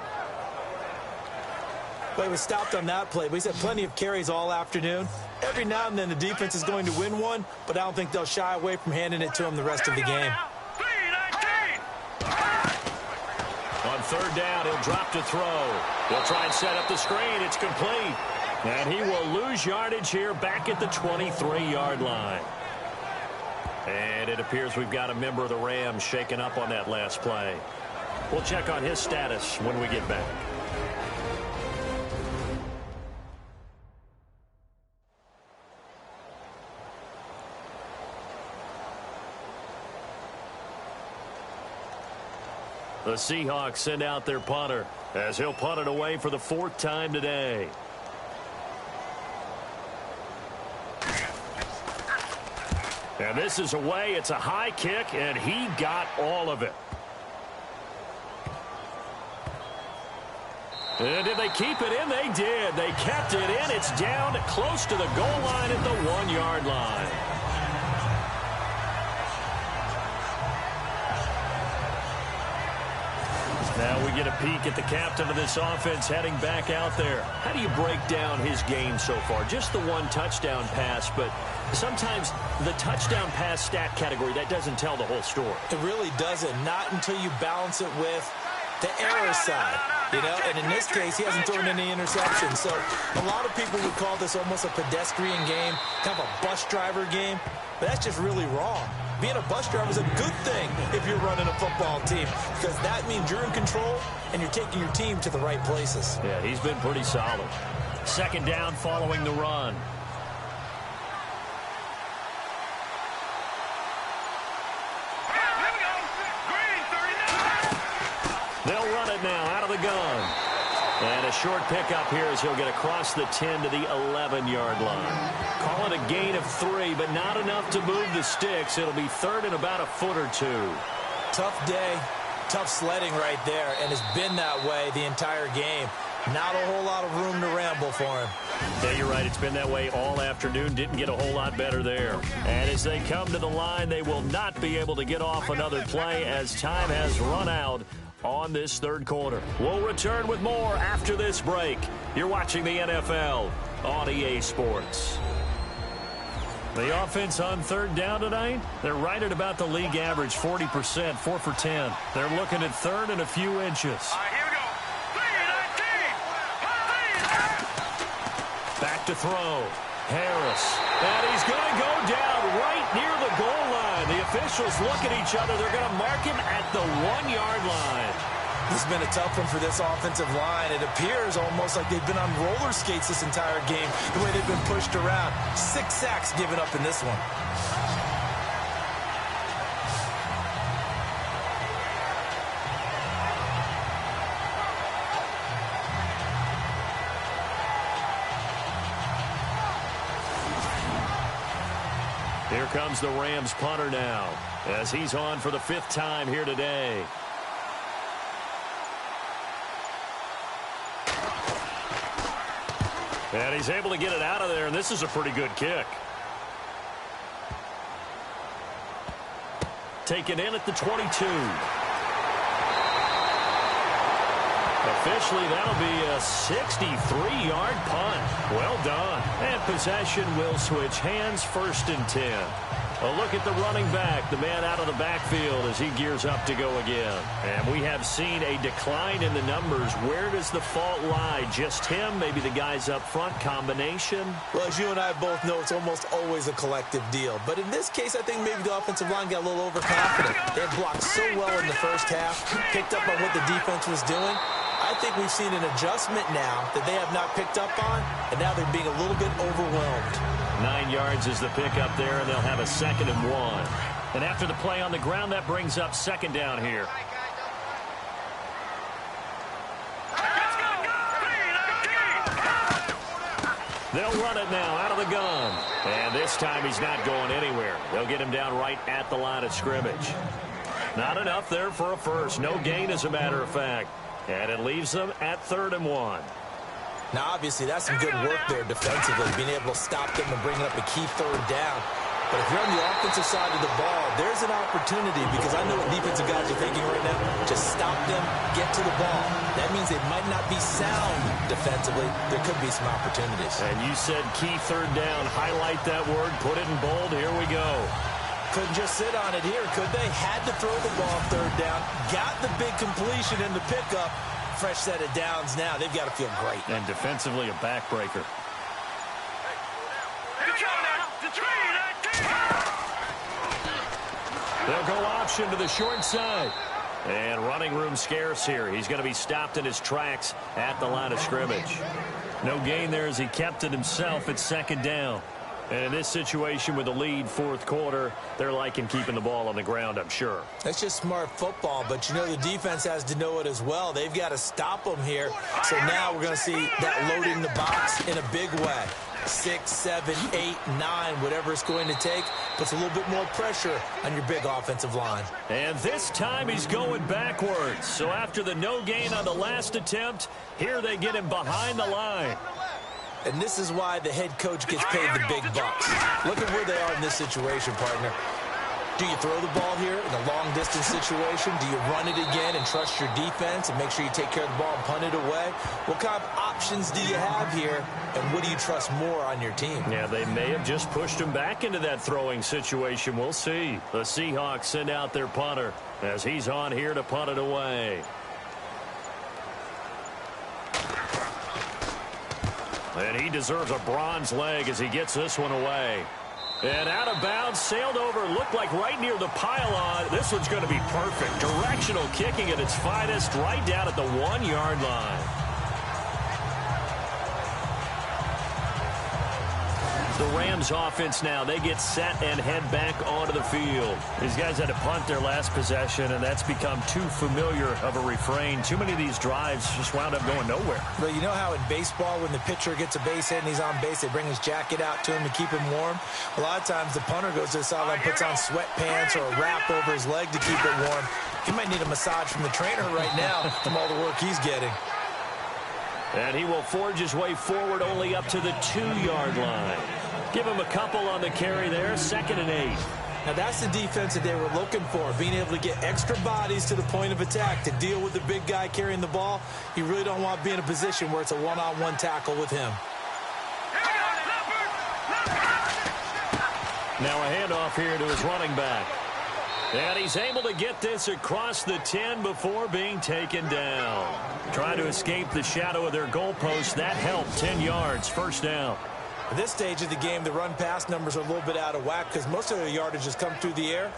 Well, he was stopped on that play, but he's had plenty of carries all afternoon. Every now and then the defense is going to win one, but I don't think they'll shy away from handing it to him the rest of the game. On 3rd down, he'll drop to throw. He'll try and set up the screen. It's complete. And he will lose yardage here back at the 23-yard line. And it appears we've got a member of the Rams shaken up on that last play. We'll check on his status when we get back. The Seahawks send out their punter as he'll punt it away for the 4th time today. And this is away. It's a high kick, and he got all of it. And did they keep it in? They did. They kept it in. It's down close to the goal line at the 1-yard line. Now we get a peek at the captain of this offense heading back out there. How do you break down his game so far? Just the 1 touchdown pass, but sometimes the touchdown pass stat category, that doesn't tell the whole story. It really doesn't. Not until you balance it with the error side. You know, and in this case, he hasn't thrown any interceptions. So a lot of people would call this almost a pedestrian game, kind of a bus driver game. But that's just really wrong. Being a bus driver is a good thing if you're running a football team, because that means you're in control and you're taking your team to the right places. Yeah, he's been pretty solid. 2nd down following the run. They'll run it now out of the gun. And a short pickup here as he'll get across the 10 to the 11-yard line. Call it a gain of 3, but not enough to move the sticks. It'll be 3rd and about a foot or 2. Tough day, tough sledding right there, and it's been that way the entire game. Not a whole lot of room to ramble for him. Yeah, you're right. It's been that way all afternoon. Didn't get a whole lot better there. And as they come to the line, they will not be able to get off another play as time has run out on this 3rd quarter. We'll return with more after this break. You're watching the NFL on EA Sports. The offense on 3rd down tonight, they're right at about the league average, 40%, 4 for 10. They're looking at 3rd and a few inches. Here we go. 3-19. Back to throw. Harris. And he's going to go down right near the goal line. The officials look at each other. They're going to mark him at the 1-yard line. This has been a tough one for this offensive line. It appears almost like they've been on roller skates this entire game, the way they've been pushed around. 6 sacks given up in this one. Here comes the Rams punter now, as he's on for the 5th time here today. And he's able to get it out of there, and this is a pretty good kick. Taken in at the 22. Officially, that'll be a 63-yard punt. Well done. And possession will switch hands, 1st and 10. A look at the running back, the man out of the backfield as he gears up to go again. And we have seen a decline in the numbers. Where does the fault lie? Just him? Maybe the guys up front? Combination? Well, as you and I both know, it's almost always a collective deal. But in this case, I think maybe the offensive line got a little overconfident. They had blocked so well in the first half, picked up on what the defense was doing. I think we've seen an adjustment now that they have not picked up on, and now they're being a little bit overwhelmed. 9 yards is the pick up there, and they'll have a 2nd and 1. And after the play on the ground, that brings up 2nd down here. They'll run it now out of the gun. And this time he's not going anywhere. They'll get him down right at the line of scrimmage. Not enough there for a first. No gain, as a matter of fact. And it leaves them at 3rd and 1. Now, obviously, that's some good work there defensively, being able to stop them and bring up a key 3rd down. But if you're on the offensive side of the ball, there's an opportunity, because I know what defensive guys are thinking right now. Just stop them, get to the ball. That means they might not be sound defensively. There could be some opportunities. And you said key 3rd down. Highlight that word. Put it in bold. Here we go. Couldn't just sit on it here, could they? Had to throw the ball 3rd down. Got the big completion in the pickup. Fresh set of downs now. They've got to feel great. And defensively, a backbreaker. They'll go option to the short side. And running room scarce here. He's going to be stopped in his tracks at the line of scrimmage. No gain there as he kept it himself at 2nd down. And in this situation with the lead 4th quarter, they're liking keeping the ball on the ground, I'm sure. That's just smart football, but you know the defense has to know it as well. They've got to stop them here. So now we're going to see that loading the box in a big way. 6, 7, 8, 9, whatever it's going to take, puts a little bit more pressure on your big offensive line. And this time he's going backwards. So after the no gain on the last attempt, here they get him behind the line. And this is why the head coach gets paid the big bucks. Look at where they are in this situation, partner. Do you throw the ball here in a long-distance situation? Do you run it again and trust your defense and make sure you take care of the ball and punt it away? What kind of options do you have here, and what do you trust more on your team? Yeah, they may have just pushed him back into that throwing situation. We'll see. The Seahawks send out their punter as he's on here to punt it away. And he deserves a bronze leg as he gets this one away. And out of bounds, sailed over, looked like right near the pylon. This one's going to be perfect. Directional kicking at its finest, right down at the 1-yard line. The Rams offense now, they get set and head back onto the field. These guys had to punt their last possession, and that's become too familiar of a refrain. Too many of these drives just wound up going nowhere. But you know how in baseball, when the pitcher gets a base hit and he's on base, they bring his jacket out to him to keep him warm? A lot of times the punter goes to the sideline, puts on sweatpants or a wrap over his leg to keep it warm. He might need a massage from the trainer right now from all the work he's getting. And he will forge his way forward only up to the 2-yard line. Give him a couple on the carry there, 2nd and 8. Now that's the defense that they were looking for, being able to get extra bodies to the point of attack to deal with the big guy carrying the ball. You really don't want to be in a position where it's a one-on-one tackle with him. Now a handoff here to his running back. And he's able to get this across the 10 before being taken down. Trying to escape the shadow of their goalpost. That helped. 10 yards, 1st down. At this stage of the game, the run-pass numbers are a little bit out of whack because most of their yardage has come through the air.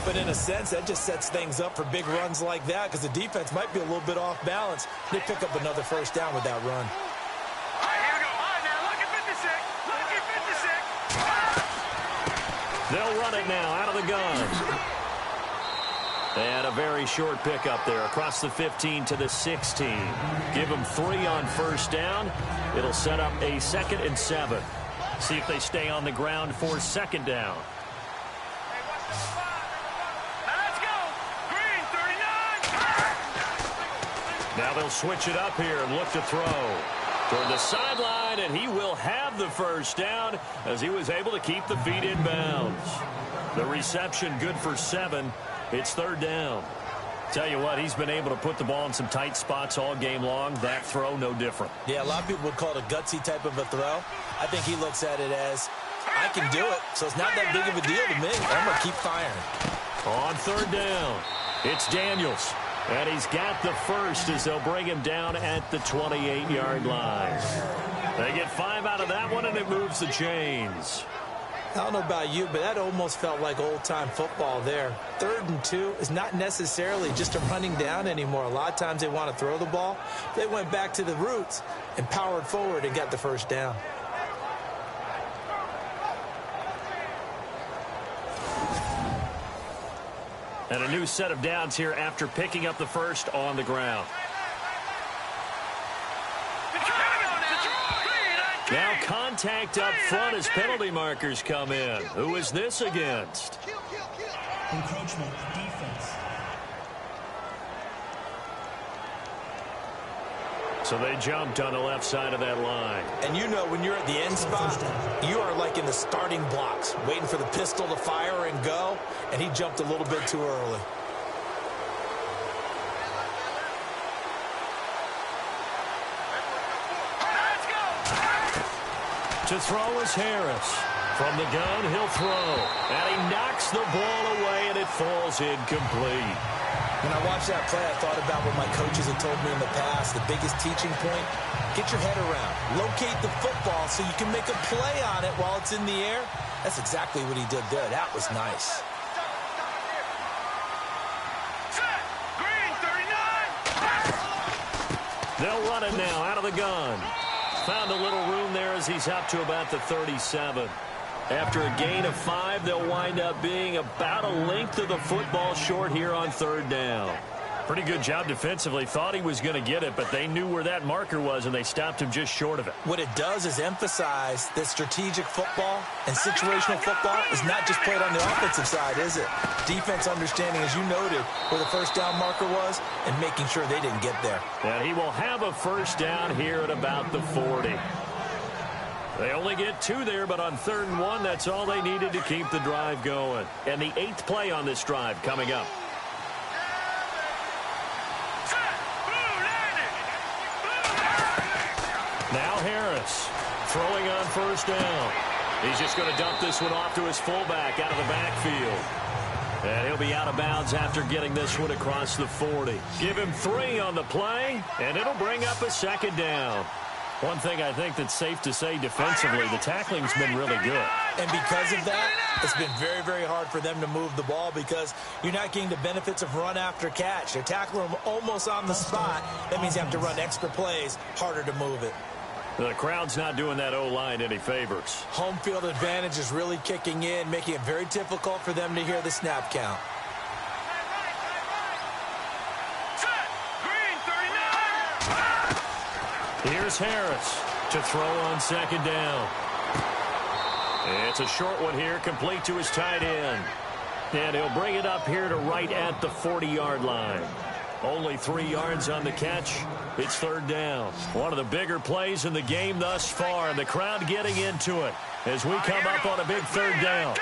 But in a sense, that just sets things up for big runs like that because the defense might be a little bit off balance. They pick up another 1st down with that run. All right, here we go. All right, now look at 56. Look at 56. They'll run it now out of the gun. And a very short pickup there across the 15 to the 16. Give them 3 on 1st down. It'll set up a 2nd and 7. See if they stay on the ground for 2nd down. Let's go. Green 39. Now they'll switch it up here and look to throw. Toward the sideline, and he will have the first down as he was able to keep the feet in bounds. The reception good for 7. It's third down. Tell you what, he's been able to put the ball in some tight spots all game long. That throw, no different. Yeah, a lot of people would call it a gutsy type of a throw. I think he looks at it as, I can do it, so it's not that big of a deal to me. I'm going to keep firing. On third down, it's Daniels. And he's got the first as they'll bring him down at the 28-yard line. They get 5 out of that one, and it moves the chains. I don't know about you, but that almost felt like old-time football there. 3rd and 2 is not necessarily just a running down anymore. A lot of times they want to throw the ball. They went back to the roots and powered forward and got the first down. And a new set of downs here after picking up the first on the ground. Now contact up front as penalty markers come in. Who is this against? Encroachment, defense. So they jumped on the left side of that line. And you know when you're at the end spot, you are like in the starting blocks, waiting for the pistol to fire and go, and he jumped a little bit too early. To throw is Harris. From the gun, he'll throw. And he knocks the ball away, and it falls incomplete. When I watched that play, I thought about what my coaches had told me in the past. The biggest teaching point, get your head around. Locate the football so you can make a play on it while it's in the air. That's exactly what he did there. That was nice. Green 39. They'll run it now out of the gun. Found a little room there as he's up to about the 37. After a gain of 5, they'll wind up being about a length of the football short here on third down. Pretty good job defensively. Thought he was going to get it, but they knew where that marker was, and they stopped him just short of it. What it does is emphasize that strategic football and situational football is not just played on the offensive side, is it? Defense understanding, as you noted, where the first down marker was and making sure they didn't get there. And he will have a first down here at about the 40. They only get 2 there, but on 3rd and 1, that's all they needed to keep the drive going. And the 8th play on this drive coming up. Now Harris throwing on first down. He's just going to dump this one off to his fullback out of the backfield. And he'll be out of bounds after getting this one across the 40. Give him 3 on the play, and it'll bring up a second down. One thing I think that's safe to say defensively, the tackling's been really good. And because of that, it's been very, very hard for them to move the ball because you're not getting the benefits of run after catch. They're tackling them almost on the spot. That means you have to run extra plays, harder to move it. The crowd's not doing that O-line any favors. Home field advantage is really kicking in, making it very difficult for them to hear the snap count. Here's Harris to throw on second down. It's a short one here, complete to his tight end. And he'll bring it up here to right at the 40-yard line. Only 3 yards on the catch. It's third down. One of the bigger plays in the game thus far, and the crowd getting into it as we come up on a big third down.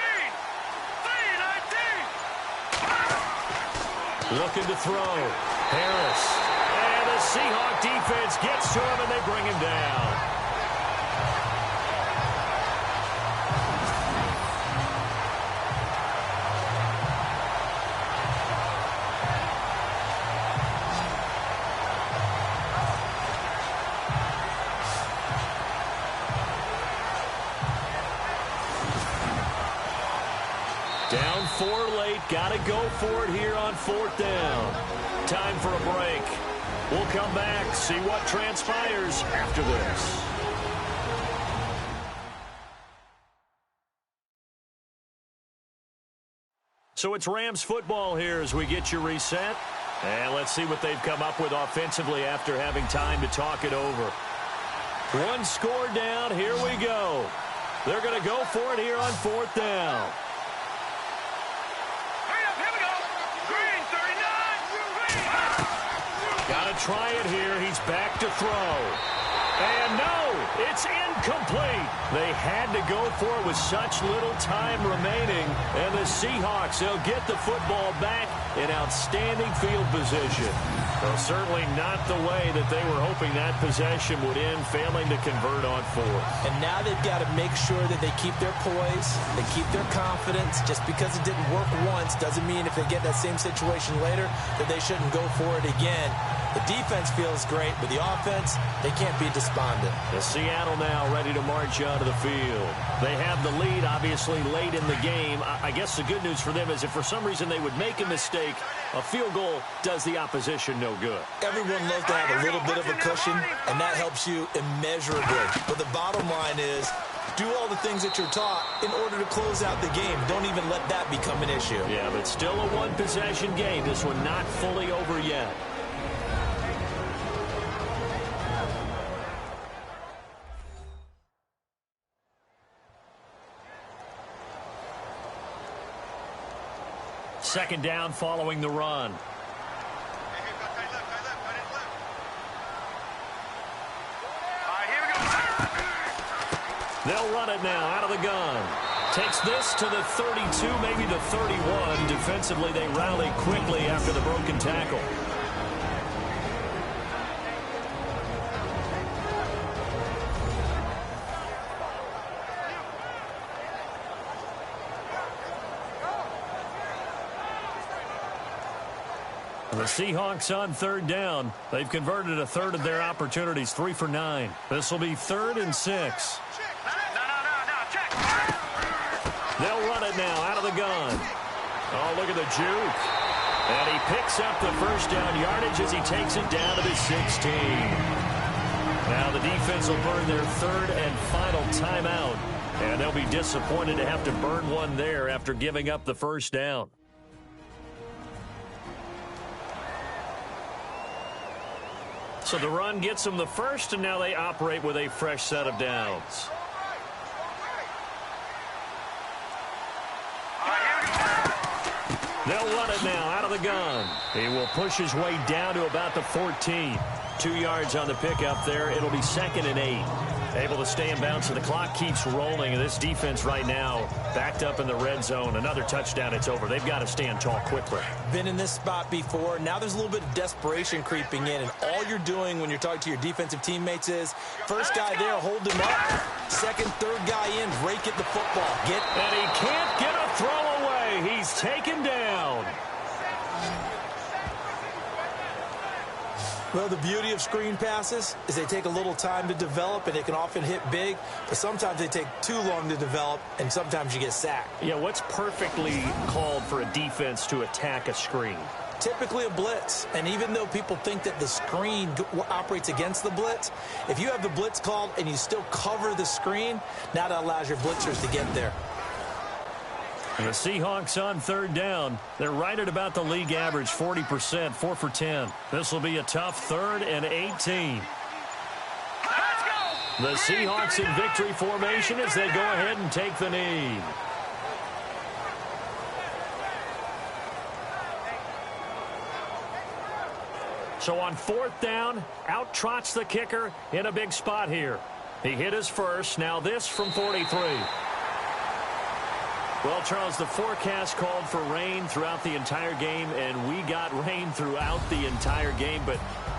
Looking to throw. Harris. And the Seahawks defense gets to him, and they bring him down. Down 4 late. Got to go for it here on 4th down. Time for a break. We'll come back, see what transpires after this. So it's Rams football here as we get you reset. And let's see what they've come up with offensively after having time to talk it over. 1 score down. Here we go. They're going to go for it here on 4th down. try it here. He's back to throw. And no, it's incomplete. They had to go for it with such little time remaining. And the Seahawks, they'll get the football back in outstanding field position. Well, certainly not the way that they were hoping that possession would end, failing to convert on fourth. And now they've got to make sure that they keep their poise, they keep their confidence. Just because it didn't work once doesn't mean if they get that same situation later that they shouldn't go for it again. The defense feels great, but the offense, they can't be despondent. The Seattle now ready to march onto the field. They have the lead, obviously, late in the game. I guess the good news for them is if for some reason they would make a mistake, a field goal does the opposition no good. Everyone loves to have a little bit of a cushion, and that helps you immeasurably. But the bottom line is, do all the things that you're taught in order to close out the game. Don't even let that become an issue. Yeah, but still a one-possession game. This one not fully over yet. Second down following the run. They'll run it now out of the gun. Takes this to the 32, maybe the 31. Defensively, they rally quickly after the broken tackle. The Seahawks on third down. They've converted a third of their opportunities, 3 for 9. This will be 3rd and 6. They'll run it now out of the gun. Oh, look at the juke. And he picks up the first down yardage as he takes it down to the 16. Now the defense will burn their 3rd and final timeout. And they'll be disappointed to have to burn one there after giving up the first down. So the run gets them the first, and now they operate with a fresh set of downs. They'll run it now out of the gun. He will push his way down to about the 14. 2 yards on the pickup there. It'll be 2nd and 8. Able to stay in bounds, so the clock keeps rolling. And this defense right now backed up in the red zone. Another touchdown, it's over. They've got to stand tall quickly. Been in this spot before. Now there's a little bit of desperation creeping in. And all you're doing when you're talking to your defensive teammates is, first guy there, hold him up. Second, third guy in, rake at the football. And he can't get a throw away. He's taken down. Well, the beauty of screen passes is they take a little time to develop, and they can often hit big, but sometimes they take too long to develop, and sometimes you get sacked. Yeah, what's perfectly called for a defense to attack a screen? Typically a blitz, and even though people think that the screen operates against the blitz, if you have the blitz called and you still cover the screen, now that allows your blitzers to get there. And the Seahawks on third down. They're right at about the league average, 40%, 4 for 10. This will be a tough 3rd and 18. The Seahawks in victory formation as they go ahead and take the knee. So on 4th down, out trots the kicker in a big spot here. He hit his first. Now this from 43. Well, Charles, the forecast called for rain throughout the entire game, and we got rain throughout the entire game. But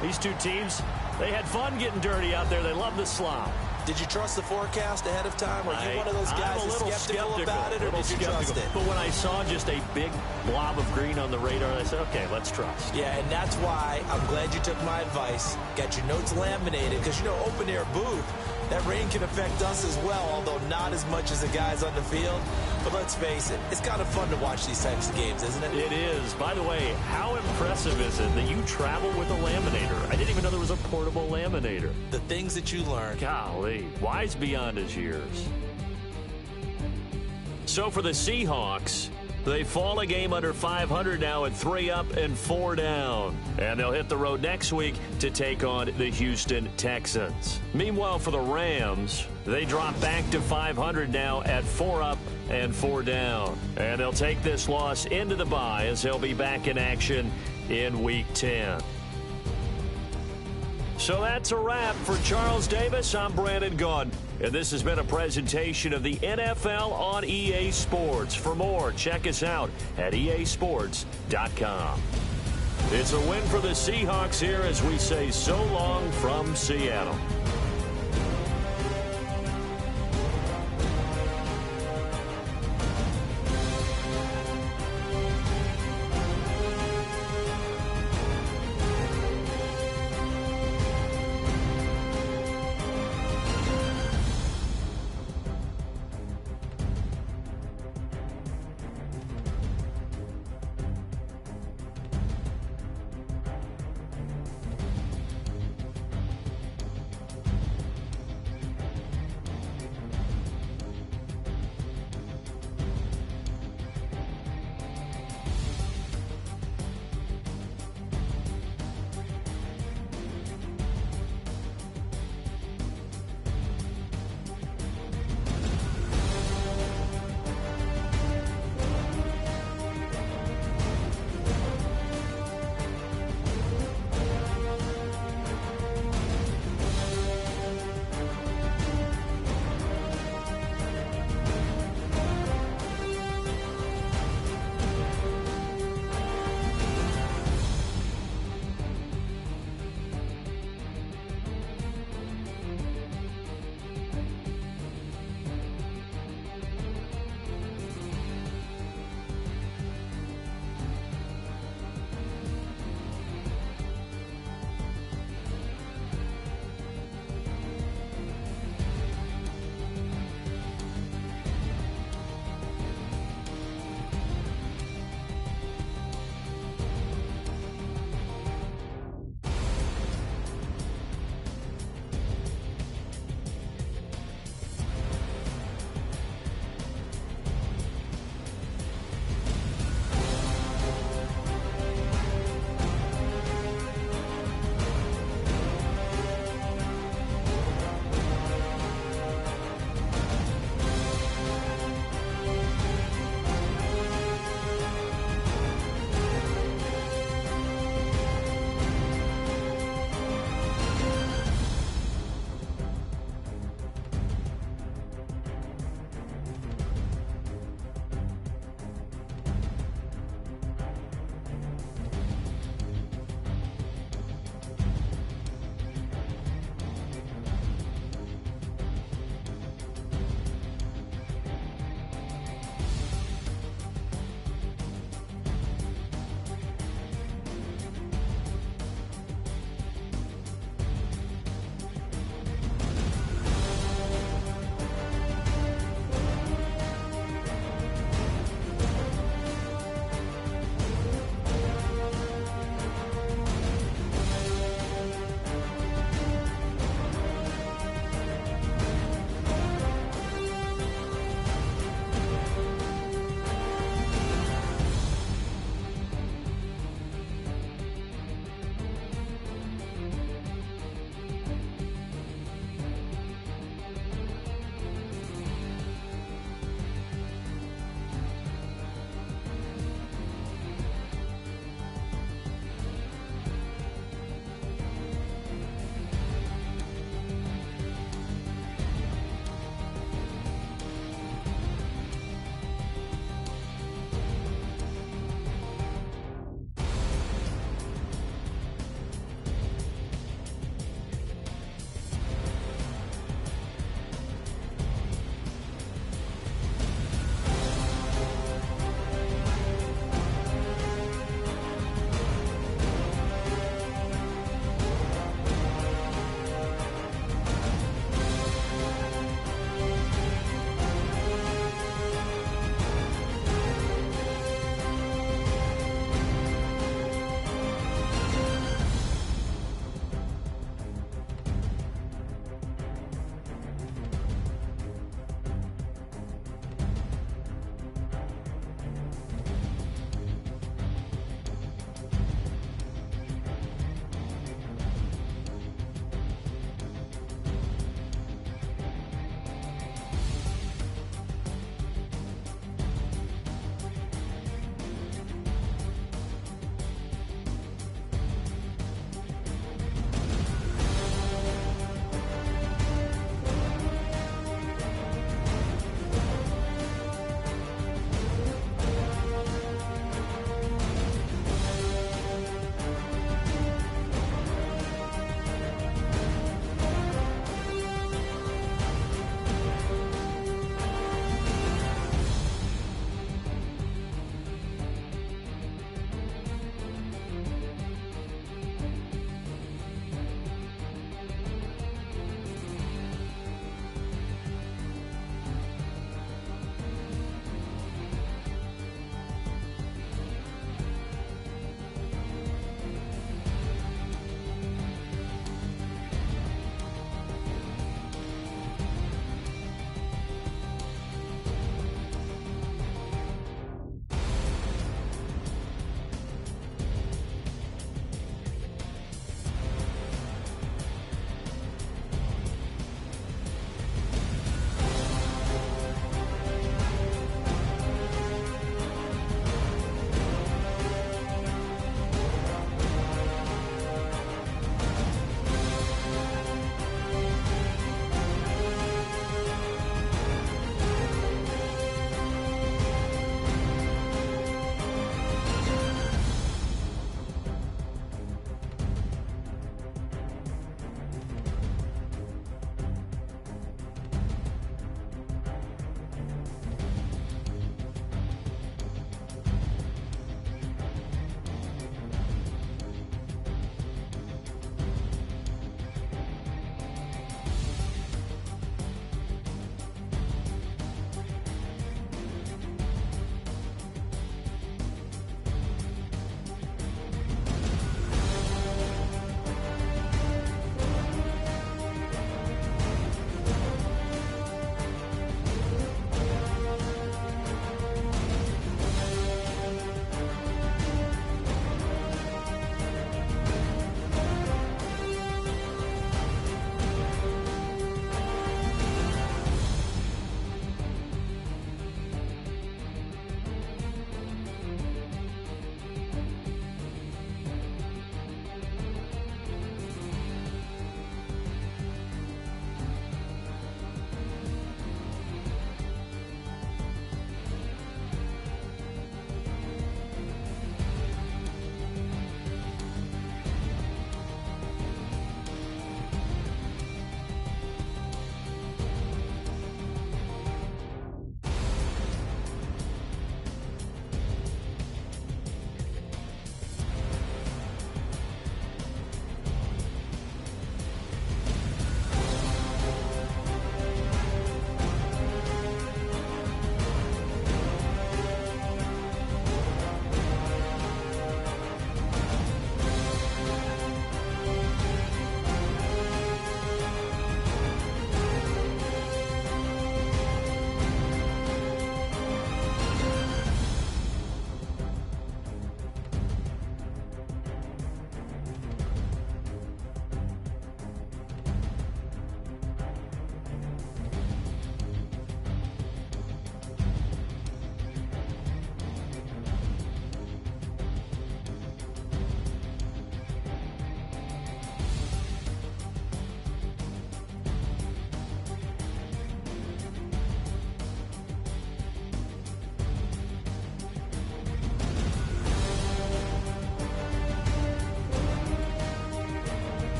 these two teams, they had fun getting dirty out there. They love the slop. Did you trust the forecast ahead of time? Or are you one of those guys that's skeptical about it, or did you trust it? But when I saw just a big blob of green on the radar, I said, okay, let's trust. Yeah, and that's why I'm glad you took my advice. Got your notes laminated, because, you know, open-air booth, that rain can affect us as well, although not as much as the guys on the field. But let's face it, it's kind of fun to watch these types of games, isn't it? It is. By the way, how impressive is it that you travel with a laminator? I didn't even know there was a portable laminator. The things that you learn. Golly, wise beyond his years. So for the Seahawks, they fall a game under 500 now at 3 up and 4 down. And they'll hit the road next week to take on the Houston Texans. Meanwhile, for the Rams, they drop back to 500 now at 4 up and 4 down. And they'll take this loss into the bye as they'll be back in action in Week 10. So that's a wrap. For Charles Davis, I'm Brandon Gaudin. And this has been a presentation of the NFL on EA Sports. For more, check us out at easports.com. It's a win for the Seahawks here as we say so long from Seattle.